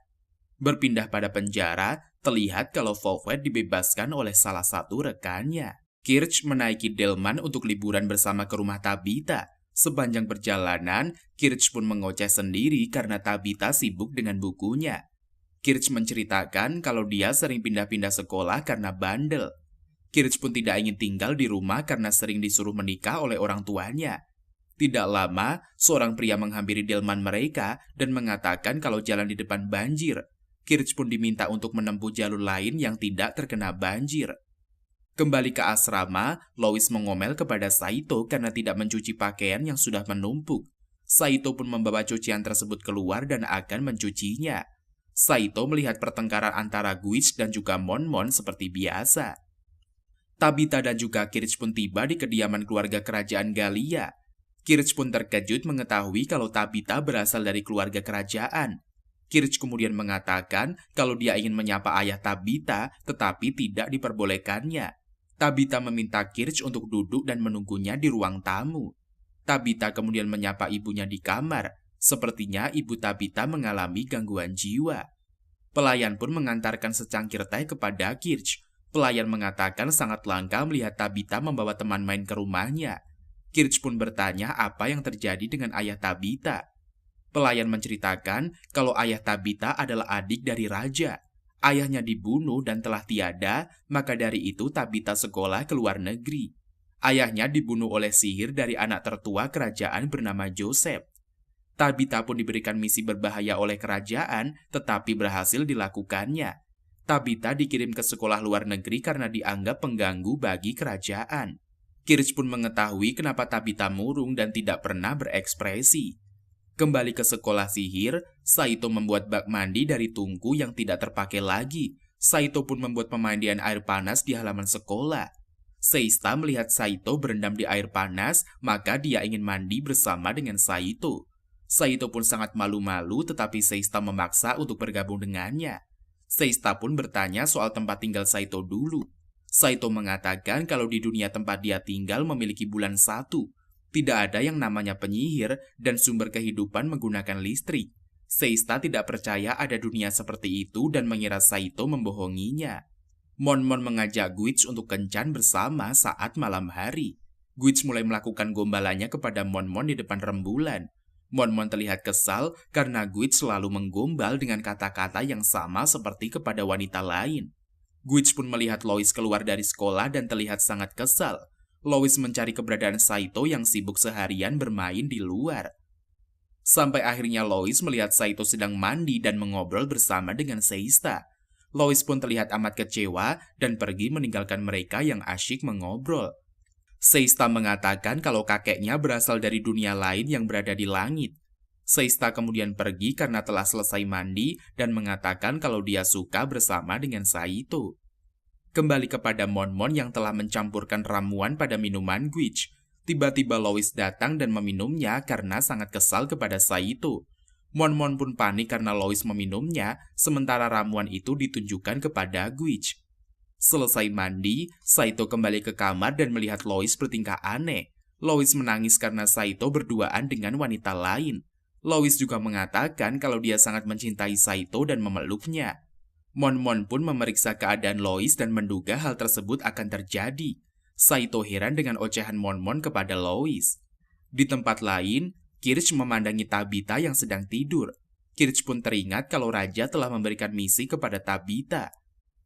Speaker 2: Berpindah pada penjara, terlihat kalau Velvet dibebaskan oleh salah satu rekannya. Kirch menaiki delman untuk liburan bersama ke rumah Tabitha. Sepanjang perjalanan, Kirch pun mengoceh sendiri karena Tabitha sibuk dengan bukunya. Kirch menceritakan kalau dia sering pindah-pindah sekolah karena bandel. Kirch pun tidak ingin tinggal di rumah karena sering disuruh menikah oleh orang tuanya. Tidak lama, seorang pria menghampiri delman mereka dan mengatakan kalau jalan di depan banjir. Kirch pun diminta untuk menempuh jalur lain yang tidak terkena banjir. Kembali ke asrama, Lois mengomel kepada Saito karena tidak mencuci pakaian yang sudah menumpuk. Saito pun membawa cucian tersebut keluar dan akan mencucinya. Saito melihat pertengkaran antara Guiche dan juga Monmon seperti biasa. Tabitha dan juga Kirch pun tiba di kediaman keluarga kerajaan Galia. Kirch pun terkejut mengetahui kalau Tabitha berasal dari keluarga kerajaan. Kirch kemudian mengatakan kalau dia ingin menyapa ayah Tabitha, tetapi tidak diperbolehkannya. Tabitha meminta Kirch untuk duduk dan menunggunya di ruang tamu. Tabitha kemudian menyapa ibunya di kamar. Sepertinya ibu Tabitha mengalami gangguan jiwa. Pelayan pun mengantarkan secangkir teh kepada Kirch. Pelayan mengatakan sangat langka melihat Tabitha membawa teman main ke rumahnya. Kirch pun bertanya apa yang terjadi dengan ayah Tabitha. Pelayan menceritakan kalau ayah Tabitha adalah adik dari raja. Ayahnya dibunuh dan telah tiada, maka dari itu Tabitha sekolah ke luar negeri. Ayahnya dibunuh oleh sihir dari anak tertua kerajaan bernama Joseph. Tabitha pun diberikan misi berbahaya oleh kerajaan, tetapi berhasil dilakukannya. Tabitha dikirim ke sekolah luar negeri karena dianggap pengganggu bagi kerajaan. Kirch pun mengetahui kenapa Tabitha murung dan tidak pernah berekspresi. Kembali ke sekolah sihir, Saito membuat bak mandi dari tungku yang tidak terpakai lagi. Saito pun membuat pemandian air panas di halaman sekolah. Seista melihat Saito berendam di air panas, maka dia ingin mandi bersama dengan Saito. Saito pun sangat malu-malu, tetapi Seista memaksa untuk bergabung dengannya. Seista pun bertanya soal tempat tinggal Saito dulu. Saito mengatakan kalau di dunia tempat dia tinggal memiliki bulan 1. Tidak ada yang namanya penyihir dan sumber kehidupan menggunakan listrik. Seista tidak percaya ada dunia seperti itu dan mengira Saito membohonginya. Monmon mengajak Guiche untuk kencan bersama saat malam hari. Guiche mulai melakukan gombalannya kepada Monmon di depan rembulan. Monmon terlihat kesal karena Guiche selalu menggombal dengan kata-kata yang sama seperti kepada wanita lain. Guiche pun melihat Lois keluar dari sekolah dan terlihat sangat kesal. Lois mencari keberadaan Saito yang sibuk seharian bermain di luar. Sampai akhirnya Lois melihat Saito sedang mandi dan mengobrol bersama dengan Seista. Lois pun terlihat amat kecewa dan pergi meninggalkan mereka yang asyik mengobrol. Seista mengatakan kalau kakeknya berasal dari dunia lain yang berada di langit. Seista kemudian pergi karena telah selesai mandi dan mengatakan kalau dia suka bersama dengan Saito. Kembali kepada Monmon yang telah mencampurkan ramuan pada minuman Guiche. Tiba-tiba Lois datang dan meminumnya karena sangat kesal kepada Saito. Monmon pun panik karena Lois meminumnya, sementara ramuan itu ditunjukkan kepada Guiche. Selesai mandi, Saito kembali ke kamar dan melihat Lois bertingkah aneh. Lois menangis karena Saito berduaan dengan wanita lain. Lois juga mengatakan kalau dia sangat mencintai Saito dan memeluknya. Monmon pun memeriksa keadaan Lois dan menduga hal tersebut akan terjadi. Saito heran dengan ocehan Monmon kepada Lois. Di tempat lain, Kirch memandangi Tabitha yang sedang tidur. Kirch pun teringat kalau raja telah memberikan misi kepada Tabitha.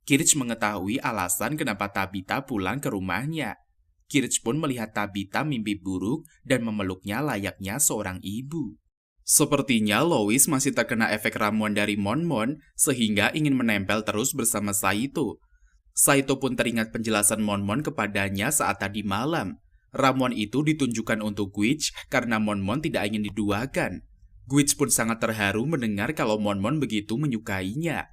Speaker 2: Kirch mengetahui alasan kenapa Tabitha pulang ke rumahnya. Kirch pun melihat Tabitha mimpi buruk dan memeluknya layaknya seorang ibu. Sepertinya Lois masih terkena efek ramuan dari Monmon sehingga ingin menempel terus bersama Saito. Saito pun teringat penjelasan Monmon kepadanya saat tadi malam. Ramuan itu ditunjukkan untuk Guiche karena Monmon tidak ingin diduakan. Guiche pun sangat terharu mendengar kalau Monmon begitu menyukainya.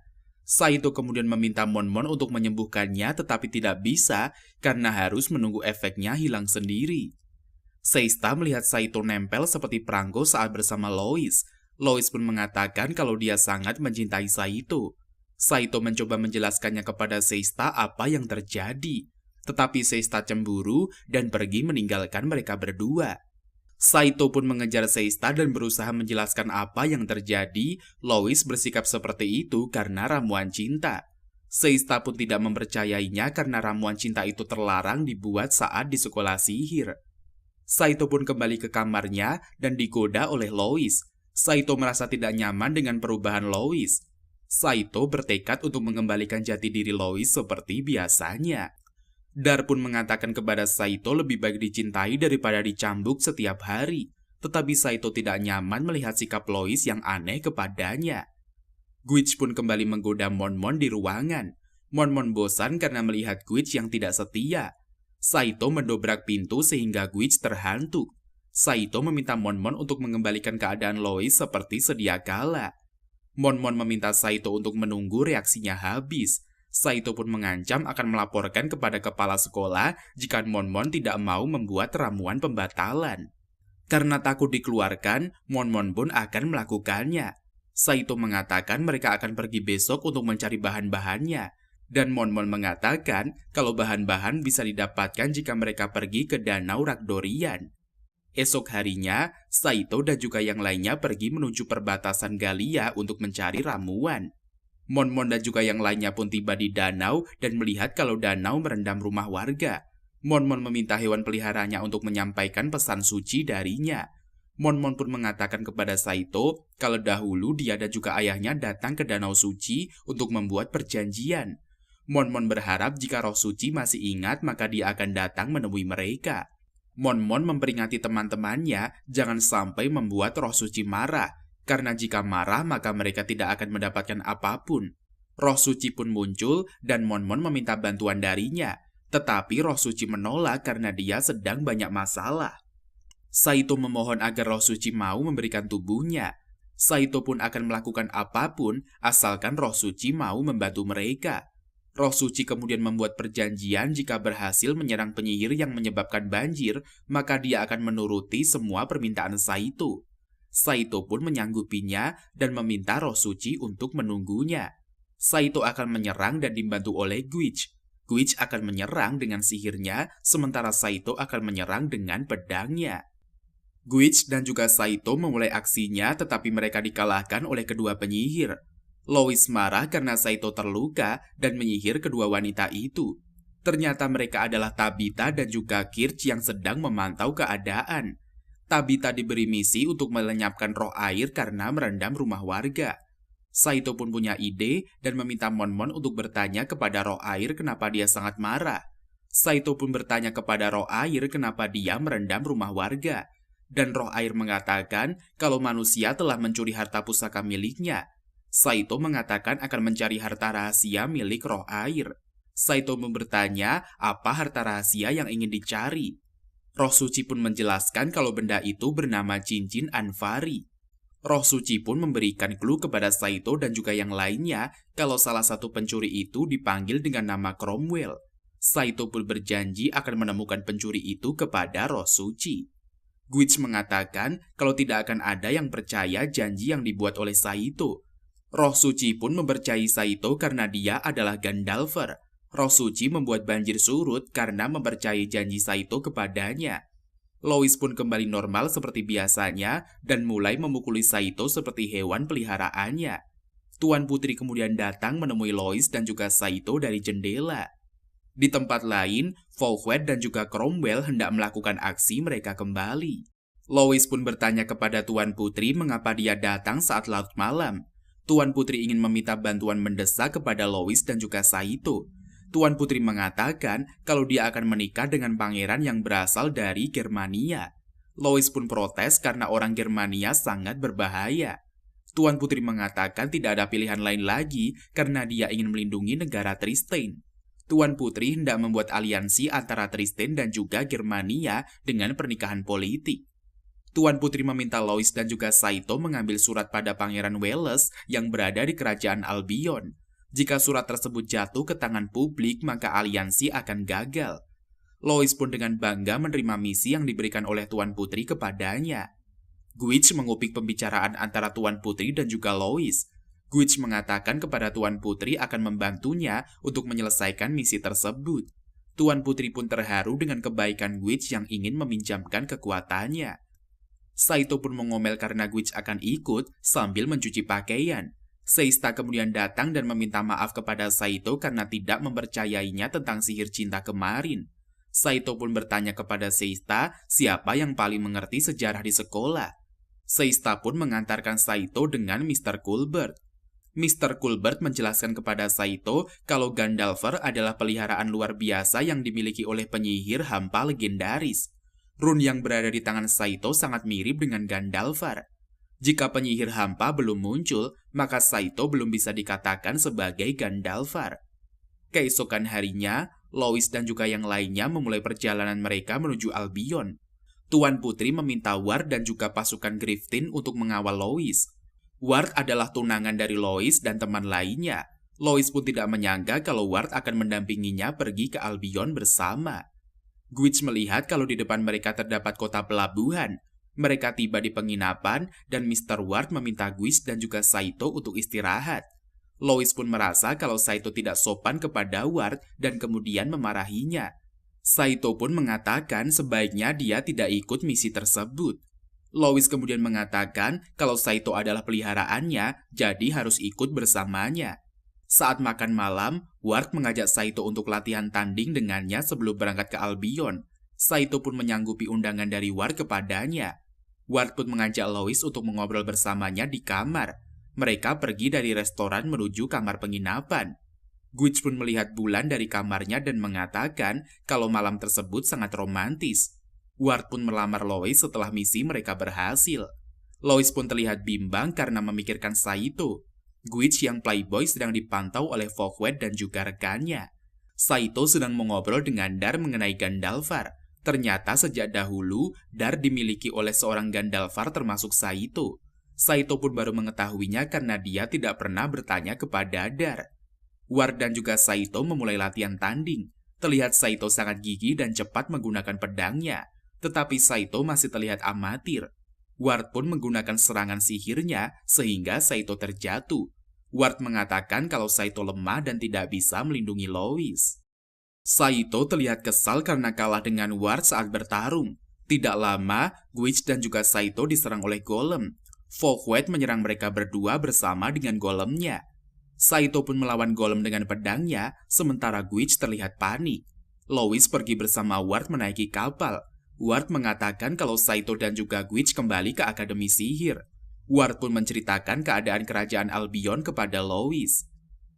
Speaker 2: Saito kemudian meminta Monmon untuk menyembuhkannya tetapi tidak bisa karena harus menunggu efeknya hilang sendiri. Seista melihat Saito nempel seperti perangko saat bersama Lois. Lois pun mengatakan kalau dia sangat mencintai Saito. Saito mencoba menjelaskannya kepada Seista apa yang terjadi. Tetapi Seista cemburu dan pergi meninggalkan mereka berdua. Saito pun mengejar Seista dan berusaha menjelaskan apa yang terjadi. Lois bersikap seperti itu karena ramuan cinta. Seista pun tidak mempercayainya karena ramuan cinta itu terlarang dibuat saat di sekolah sihir. Saito pun kembali ke kamarnya dan digoda oleh Lois. Saito merasa tidak nyaman dengan perubahan Lois. Saito bertekad untuk mengembalikan jati diri Lois seperti biasanya. Dar pun mengatakan kepada Saito lebih baik dicintai daripada dicambuk setiap hari. Tetapi Saito tidak nyaman melihat sikap Lois yang aneh kepadanya. Guiche pun kembali menggoda Monmon di ruangan. Monmon bosan karena melihat Guiche yang tidak setia. Saito mendobrak pintu sehingga Guiche terhantuk. Saito meminta Monmon untuk mengembalikan keadaan Lois seperti sedia kala. Monmon meminta Saito untuk menunggu reaksinya habis. Saito pun mengancam akan melaporkan kepada kepala sekolah jika Monmon tidak mau membuat ramuan pembatalan. Karena takut dikeluarkan, Monmon pun akan melakukannya. Saito mengatakan mereka akan pergi besok untuk mencari bahan-bahannya. Dan Monmon mengatakan kalau bahan-bahan bisa didapatkan jika mereka pergi ke Danau Rakdorian. Esok harinya, Saito dan juga yang lainnya pergi menuju perbatasan Galia untuk mencari ramuan. Monmon dan juga yang lainnya pun tiba di danau dan melihat kalau danau merendam rumah warga. Monmon meminta hewan peliharanya untuk menyampaikan pesan suci darinya. Monmon pun mengatakan kepada Saito kalau dahulu dia dan juga ayahnya datang ke danau suci untuk membuat perjanjian. Monmon berharap jika roh suci masih ingat maka dia akan datang menemui mereka. Monmon memperingati teman-temannya jangan sampai membuat roh suci marah. Karena jika marah, maka mereka tidak akan mendapatkan apapun. Roh suci pun muncul dan Monmon meminta bantuan darinya. Tetapi roh suci menolak karena dia sedang banyak masalah. Saito memohon agar roh suci mau memberikan tubuhnya. Saito pun akan melakukan apapun asalkan roh suci mau membantu mereka. Roh suci kemudian membuat perjanjian jika berhasil menyerang penyihir yang menyebabkan banjir, maka dia akan menuruti semua permintaan Saito. Saito pun menyanggupinya dan meminta roh suci untuk menunggunya. Saito akan menyerang dan dibantu oleh Guiche. Guiche akan menyerang dengan sihirnya, sementara Saito akan menyerang dengan pedangnya. Guiche dan juga Saito memulai aksinya, tetapi mereka dikalahkan oleh kedua penyihir. Lois marah karena Saito terluka dan menyihir kedua wanita itu. Ternyata mereka adalah Tabitha dan juga Kirch yang sedang memantau keadaan. Tabitha diberi misi untuk melenyapkan roh air karena merendam rumah warga. Saito pun punya ide dan meminta Monmon untuk bertanya kepada roh air kenapa dia sangat marah. Saito pun bertanya kepada roh air kenapa dia merendam rumah warga. Dan roh air mengatakan kalau manusia telah mencuri harta pusaka miliknya. Saito mengatakan akan mencari harta rahasia milik roh air. Saito pun bertanya apa harta rahasia yang ingin dicari. Roh suci pun menjelaskan kalau benda itu bernama cincin Anvari. Roh suci pun memberikan clue kepada Saito dan juga yang lainnya kalau salah satu pencuri itu dipanggil dengan nama Cromwell. Saito pun berjanji akan menemukan pencuri itu kepada roh suci. Guiche mengatakan kalau tidak akan ada yang percaya janji yang dibuat oleh Saito. Roh suci pun mempercayai Saito karena dia adalah Gandalfer. Roh suci membuat banjir surut karena mempercayai janji Saito kepadanya. Lois pun kembali normal seperti biasanya dan mulai memukuli Saito seperti hewan peliharaannya. Tuan Putri kemudian datang menemui Lois dan juga Saito dari jendela. Di tempat lain, Volkwehr dan juga Cromwell hendak melakukan aksi mereka kembali. Lois pun bertanya kepada Tuan Putri mengapa dia datang saat larut malam. Tuan Putri ingin meminta bantuan mendesak kepada Lois dan juga Saito. Tuan Putri mengatakan kalau dia akan menikah dengan pangeran yang berasal dari Germania. Lois pun protes karena orang Germania sangat berbahaya. Tuan Putri mengatakan tidak ada pilihan lain lagi karena dia ingin melindungi negara Tristan. Tuan Putri hendak membuat aliansi antara Tristan dan juga Germania dengan pernikahan politik. Tuan Putri meminta Lois dan juga Saito mengambil surat pada Pangeran Wales yang berada di kerajaan Albion. Jika surat tersebut jatuh ke tangan publik, maka aliansi akan gagal. Lois pun dengan bangga menerima misi yang diberikan oleh Tuan Putri kepadanya. Gwitch mengupik pembicaraan antara Tuan Putri dan juga Lois. Gwitch mengatakan kepada Tuan Putri akan membantunya untuk menyelesaikan misi tersebut. Tuan Putri pun terharu dengan kebaikan Gwitch yang ingin meminjamkan kekuatannya. Saito pun mengomel karena Gwitch akan ikut sambil mencuci pakaian. Seista kemudian datang dan meminta maaf kepada Saito karena tidak mempercayainya tentang sihir cinta kemarin. Saito pun bertanya kepada Seista siapa yang paling mengerti sejarah di sekolah. Seista pun mengantarkan Saito dengan Mr. Culbert. Mr. Culbert menjelaskan kepada Saito kalau Gandalfer adalah peliharaan luar biasa yang dimiliki oleh penyihir hampa legendaris. Rune yang berada di tangan Saito sangat mirip dengan Gandalfer. Jika penyihir hampa belum muncul, maka Saito belum bisa dikatakan sebagai Gandalfer. Keesokan harinya, Lois dan juga yang lainnya memulai perjalanan mereka menuju Albion. Tuan Putri meminta Ward dan juga pasukan Griftin untuk mengawal Lois. Ward adalah tunangan dari Lois dan teman lainnya. Lois pun tidak menyangka kalau Ward akan mendampinginya pergi ke Albion bersama. Gwitch melihat kalau di depan mereka terdapat kota pelabuhan. Mereka tiba di penginapan dan Mr. Ward meminta Gwitch dan juga Saito untuk istirahat. Lois pun merasa kalau Saito tidak sopan kepada Ward dan kemudian memarahinya. Saito pun mengatakan sebaiknya dia tidak ikut misi tersebut. Lois kemudian mengatakan kalau Saito adalah peliharaannya, jadi harus ikut bersamanya. Saat makan malam, Ward mengajak Saito untuk latihan tanding dengannya sebelum berangkat ke Albion. Saito pun menyanggupi undangan dari Ward kepadanya. Ward pun mengajak Lois untuk mengobrol bersamanya di kamar. Mereka pergi dari restoran menuju kamar penginapan. Gwitch pun melihat bulan dari kamarnya dan mengatakan kalau malam tersebut sangat romantis. Ward pun melamar Lois setelah misi mereka berhasil. Lois pun terlihat bimbang karena memikirkan Saito. Gwitch yang playboy sedang dipantau oleh Fogwet dan juga rekannya. Saito sedang mengobrol dengan Dar mengenai Gandalfer. Ternyata sejak dahulu, Dar dimiliki oleh seorang Gandalfer termasuk Saito. Saito pun baru mengetahuinya karena dia tidak pernah bertanya kepada Dar. Ward dan juga Saito memulai latihan tanding. Terlihat Saito sangat gigih dan cepat menggunakan pedangnya. Tetapi Saito masih terlihat amatir. Ward pun menggunakan serangan sihirnya sehingga Saito terjatuh. Ward mengatakan kalau Saito lemah dan tidak bisa melindungi Lois. Saito terlihat kesal karena kalah dengan Ward saat bertarung. Tidak lama, Gwitch dan juga Saito diserang oleh golem. Fogwet menyerang mereka berdua bersama dengan golemnya. Saito pun melawan golem dengan pedangnya, sementara Gwitch terlihat panik. Lois pergi bersama Ward menaiki kapal. Ward mengatakan kalau Saito dan juga Gwitch kembali ke Akademi Sihir. Ward pun menceritakan keadaan kerajaan Albion kepada Lois.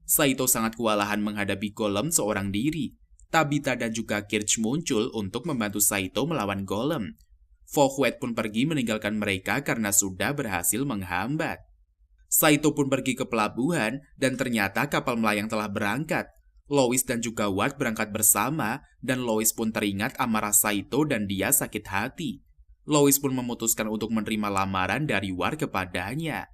Speaker 2: Saito sangat kewalahan menghadapi golem seorang diri. Tabitha dan juga Kirch muncul untuk membantu Saito melawan golem. Fogwet pun pergi meninggalkan mereka karena sudah berhasil menghambat. Saito pun pergi ke pelabuhan dan ternyata kapal melayang telah berangkat. Lois dan juga Ward berangkat bersama dan Lois pun teringat amarah Saito dan dia sakit hati. Lois pun memutuskan untuk menerima lamaran dari Ward kepadanya.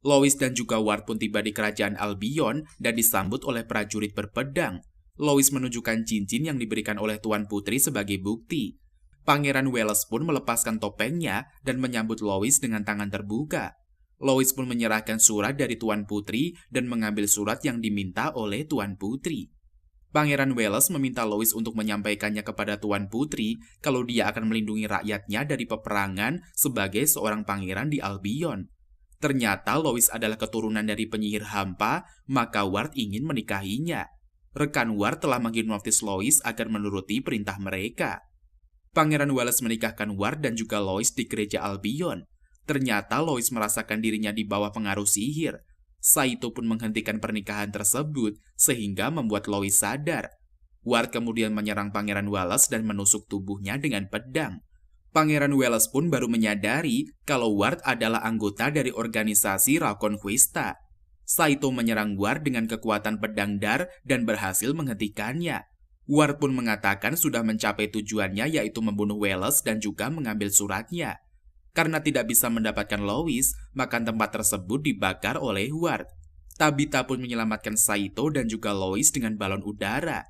Speaker 2: Lois dan juga Ward pun tiba di kerajaan Albion dan disambut oleh prajurit berpedang. Lois menunjukkan cincin yang diberikan oleh Tuan Putri sebagai bukti. Pangeran Wales pun melepaskan topengnya dan menyambut Lois dengan tangan terbuka. Lois pun menyerahkan surat dari Tuan Putri dan mengambil surat yang diminta oleh Tuan Putri. Pangeran Wales meminta Lois untuk menyampaikannya kepada Tuan Putri kalau dia akan melindungi rakyatnya dari peperangan sebagai seorang pangeran di Albion. Ternyata Lois adalah keturunan dari penyihir hampa, maka Ward ingin menikahinya. Rekan Ward telah menghipnotis Lois agar menuruti perintah mereka. Pangeran Wales menikahkan Ward dan juga Lois di gereja Albion. Ternyata Lois merasakan dirinya di bawah pengaruh sihir. Saito pun menghentikan pernikahan tersebut sehingga membuat Lois sadar. Ward kemudian menyerang Pangeran Wallace dan menusuk tubuhnya dengan pedang. Pangeran Wallace pun baru menyadari kalau Ward adalah anggota dari organisasi Reconquista. Saito menyerang Ward dengan kekuatan pedang dar dan berhasil menghentikannya. Ward pun mengatakan sudah mencapai tujuannya, yaitu membunuh Wallace dan juga mengambil suratnya. Karena tidak bisa mendapatkan Lois, maka tempat tersebut dibakar oleh Ward. Tabitha pun menyelamatkan Saito dan juga Lois dengan balon udara.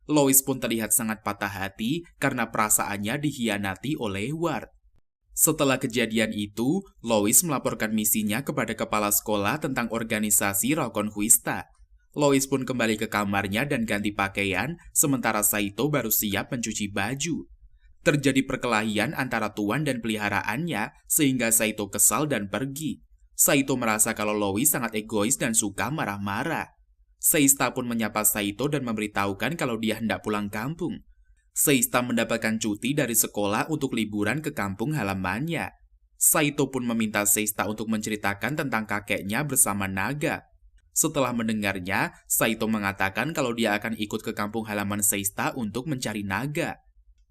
Speaker 2: Lois pun terlihat sangat patah hati karena perasaannya dikhianati oleh Ward. Setelah kejadian itu, Lois melaporkan misinya kepada kepala sekolah tentang organisasi Reconquista. Lois pun kembali ke kamarnya dan ganti pakaian, sementara Saito baru siap mencuci baju. Terjadi perkelahian antara tuan dan peliharaannya, sehingga Saito kesal dan pergi. Saito merasa kalau Lois sangat egois dan suka marah-marah. Seista pun menyapa Saito dan memberitahukan kalau dia hendak pulang kampung. Seista mendapatkan cuti dari sekolah untuk liburan ke kampung halamannya. Saito pun meminta Seista untuk menceritakan tentang kakeknya bersama naga. Setelah mendengarnya, Saito mengatakan kalau dia akan ikut ke kampung halaman Seista untuk mencari naga.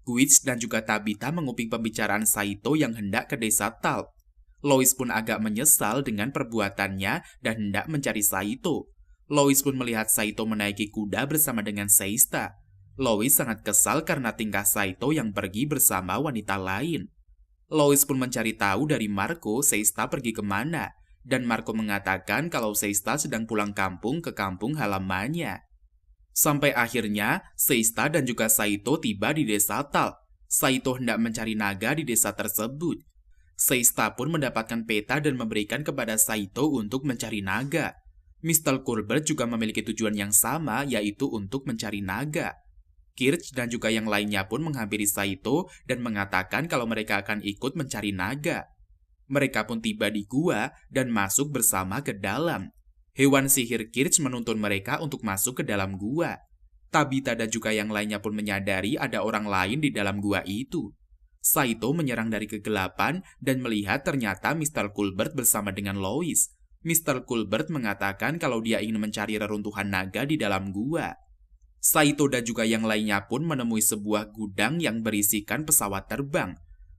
Speaker 2: Guiz dan juga Tabitha menguping pembicaraan Saito yang hendak ke desa Talp. Lois pun agak menyesal dengan perbuatannya dan hendak mencari Saito. Lois pun melihat Saito menaiki kuda bersama dengan Seista. Lois sangat kesal karena tingkah Saito yang pergi bersama wanita lain. Lois pun mencari tahu dari Marco Seista pergi kemana, dan Marco mengatakan kalau Seista sedang pulang kampung ke kampung halamannya. Sampai akhirnya, Seista dan juga Saito tiba di desa Talp. Saito hendak mencari naga di desa tersebut. Seista pun mendapatkan peta dan memberikan kepada Saito untuk mencari naga. Mr. Colbert juga memiliki tujuan yang sama, yaitu untuk mencari naga. Kirch dan juga yang lainnya pun menghampiri Saito dan mengatakan kalau mereka akan ikut mencari naga. Mereka pun tiba di gua dan masuk bersama ke dalam. Hewan sihir Kirch menuntun mereka untuk masuk ke dalam gua. Tabitha dan juga yang lainnya pun menyadari ada orang lain di dalam gua itu. Saito menyerang dari kegelapan dan melihat ternyata Mr. Colbert bersama dengan Lois. Mr. Colbert mengatakan kalau dia ingin mencari reruntuhan naga di dalam gua. Saito dan juga yang lainnya pun menemui sebuah gudang yang berisikan pesawat terbang.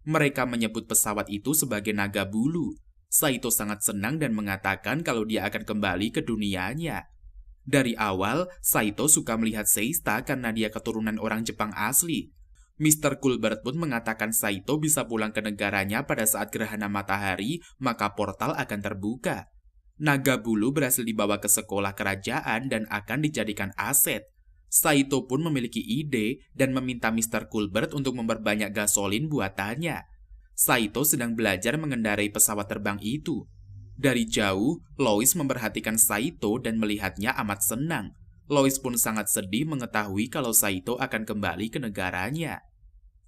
Speaker 2: Mereka menyebut pesawat itu sebagai naga bulu. Saito sangat senang dan mengatakan kalau dia akan kembali ke dunianya. Dari awal, Saito suka melihat Seista karena dia keturunan orang Jepang asli. Mr. Colbert pun mengatakan Saito bisa pulang ke negaranya pada saat gerhana matahari, maka portal akan terbuka. Naga bulu berhasil dibawa ke sekolah kerajaan dan akan dijadikan aset. Saito pun memiliki ide dan meminta Mr. Colbert untuk memperbanyak gasolin buatannya. Saito sedang belajar mengendarai pesawat terbang itu. Dari jauh, Lois memperhatikan Saito dan melihatnya amat senang. Lois pun sangat sedih mengetahui kalau Saito akan kembali ke negaranya.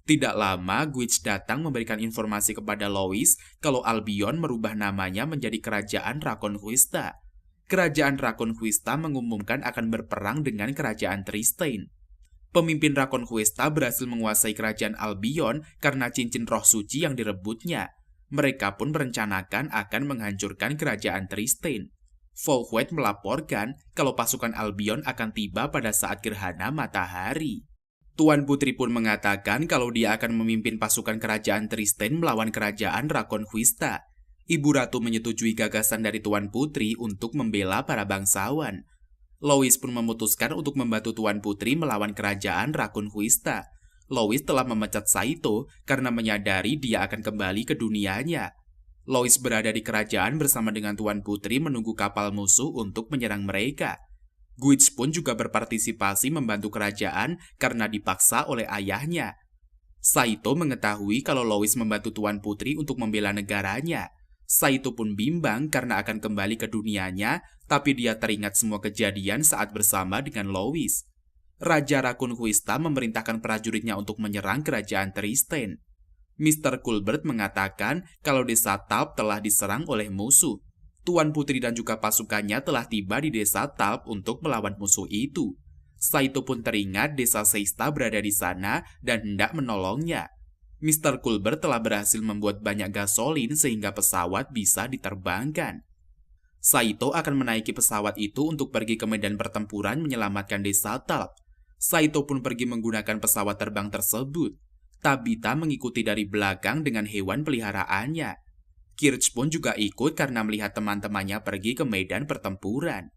Speaker 2: Tidak lama, Guiz datang memberikan informasi kepada Lois kalau Albion merubah namanya menjadi Kerajaan Reconquista. Kerajaan Reconquista mengumumkan akan berperang dengan Kerajaan Tristane. Pemimpin Reconquista berhasil menguasai kerajaan Albion karena cincin roh suci yang direbutnya. Mereka pun merencanakan akan menghancurkan kerajaan Tristane. Fouquet melaporkan kalau pasukan Albion akan tiba pada saat gerhana matahari. Tuan Putri pun mengatakan kalau dia akan memimpin pasukan kerajaan Tristane melawan kerajaan Reconquista. Ibu Ratu menyetujui gagasan dari Tuan Putri untuk membela para bangsawan. Lois pun memutuskan untuk membantu Tuan Putri melawan kerajaan Reconquista. Lois telah memecat Saito karena menyadari dia akan kembali ke dunianya. Lois berada di kerajaan bersama dengan Tuan Putri menunggu kapal musuh untuk menyerang mereka. Guiz pun juga berpartisipasi membantu kerajaan karena dipaksa oleh ayahnya. Saito mengetahui kalau Lois membantu Tuan Putri untuk membela negaranya. Saito pun bimbang karena akan kembali ke dunianya, tapi dia teringat semua kejadian saat bersama dengan Lois. Raja Reconquista memerintahkan prajuritnya untuk menyerang kerajaan Tristane. Mr. Colbert mengatakan kalau desa Talp telah diserang oleh musuh. Tuan Putri dan juga pasukannya telah tiba di desa Talp untuk melawan musuh itu. Saito pun teringat desa Seista berada di sana dan hendak menolongnya. Mr. Colbert telah berhasil membuat banyak gasolin sehingga pesawat bisa diterbangkan. Saito akan menaiki pesawat itu untuk pergi ke medan pertempuran menyelamatkan desa Talk. Saito pun pergi menggunakan pesawat terbang tersebut. Tabitha mengikuti dari belakang dengan hewan peliharaannya. Kirch pun juga ikut karena melihat teman-temannya pergi ke medan pertempuran.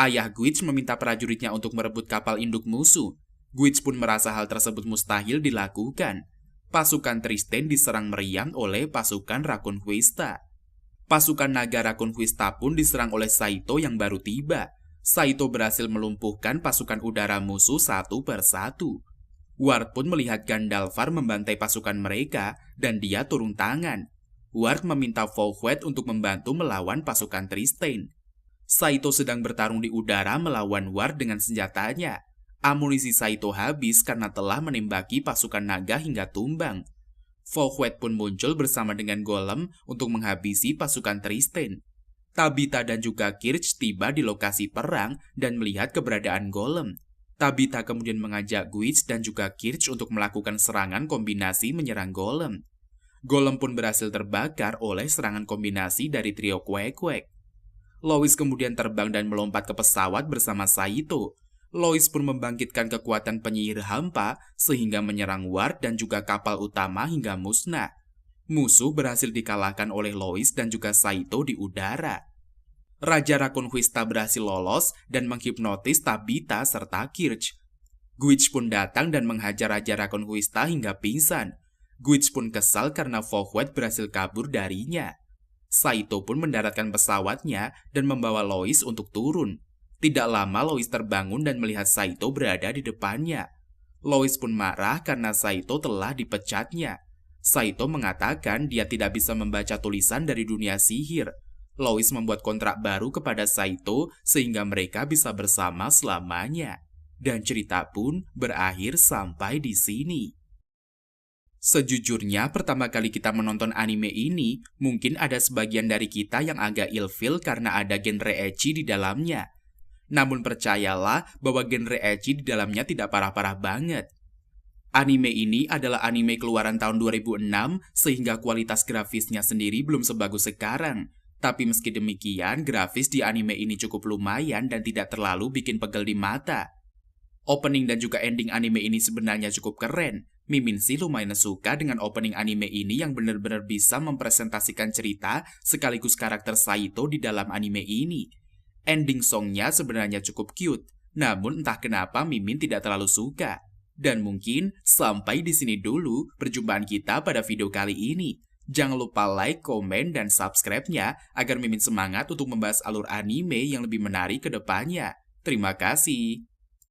Speaker 2: Ayah Guiche meminta prajuritnya untuk merebut kapal induk musuh. Guiche pun merasa hal tersebut mustahil dilakukan. Pasukan Tristan diserang meriam oleh pasukan Rakunquista. Pasukan naga Rakunquista pun diserang oleh Saito yang baru tiba. Saito berhasil melumpuhkan pasukan udara musuh satu persatu. Ward pun melihat Gandalfar membantai pasukan mereka dan dia turun tangan. Ward meminta Fouquet untuk membantu melawan pasukan Tristan. Saito sedang bertarung di udara melawan Ward dengan senjatanya. Amunisi Saito habis karena telah menembaki pasukan naga hingga tumbang. Fouquet pun muncul bersama dengan Gollum untuk menghabisi pasukan Tristan. Tabitha dan juga Kirch tiba di lokasi perang dan melihat keberadaan Gollum. Tabitha kemudian mengajak Guiche dan juga Kirch untuk melakukan serangan kombinasi menyerang Gollum. Gollum pun berhasil terbakar oleh serangan kombinasi dari trio Quack-Quack. Lois kemudian terbang dan melompat ke pesawat bersama Saito. Lois pun membangkitkan kekuatan penyihir hampa sehingga menyerang Ward dan juga kapal utama hingga musnah. Musuh berhasil dikalahkan oleh Lois dan juga Saito di udara. Raja Rakunquista berhasil lolos dan menghipnotis Tabitha serta Kirch. Guiche pun datang dan menghajar Raja Rakunquista hingga pingsan. Guiche pun kesal karena Fouquet berhasil kabur darinya. Saito pun mendaratkan pesawatnya dan membawa Lois untuk turun. Tidak lama Lois terbangun dan melihat Saito berada di depannya. Lois pun marah karena Saito telah dipecatnya. Saito mengatakan dia tidak bisa membaca tulisan dari dunia sihir. Lois membuat kontrak baru kepada Saito sehingga mereka bisa bersama selamanya. Dan cerita pun berakhir sampai di sini. Sejujurnya, pertama kali kita menonton anime ini, mungkin ada sebagian dari kita yang agak ilfil karena ada genre ecchi di dalamnya. Namun percayalah bahwa genre ecchi di dalamnya tidak parah-parah banget. Anime ini adalah anime keluaran tahun 2006 sehingga kualitas grafisnya sendiri belum sebagus sekarang. Tapi meski demikian, grafis di anime ini cukup lumayan dan tidak terlalu bikin pegel di mata. Opening dan juga ending anime ini sebenarnya cukup keren. Mimin sih lumayan suka dengan opening anime ini yang benar-benar bisa mempresentasikan cerita sekaligus karakter Saito di dalam anime ini. Ending songnya sebenarnya cukup cute, namun entah kenapa Mimin tidak terlalu suka. Dan mungkin sampai di sini dulu perjumpaan kita pada video kali ini. Jangan lupa like, komen, dan subscribe-nya agar Mimin semangat untuk membahas alur anime yang lebih menarik ke depannya. Terima kasih.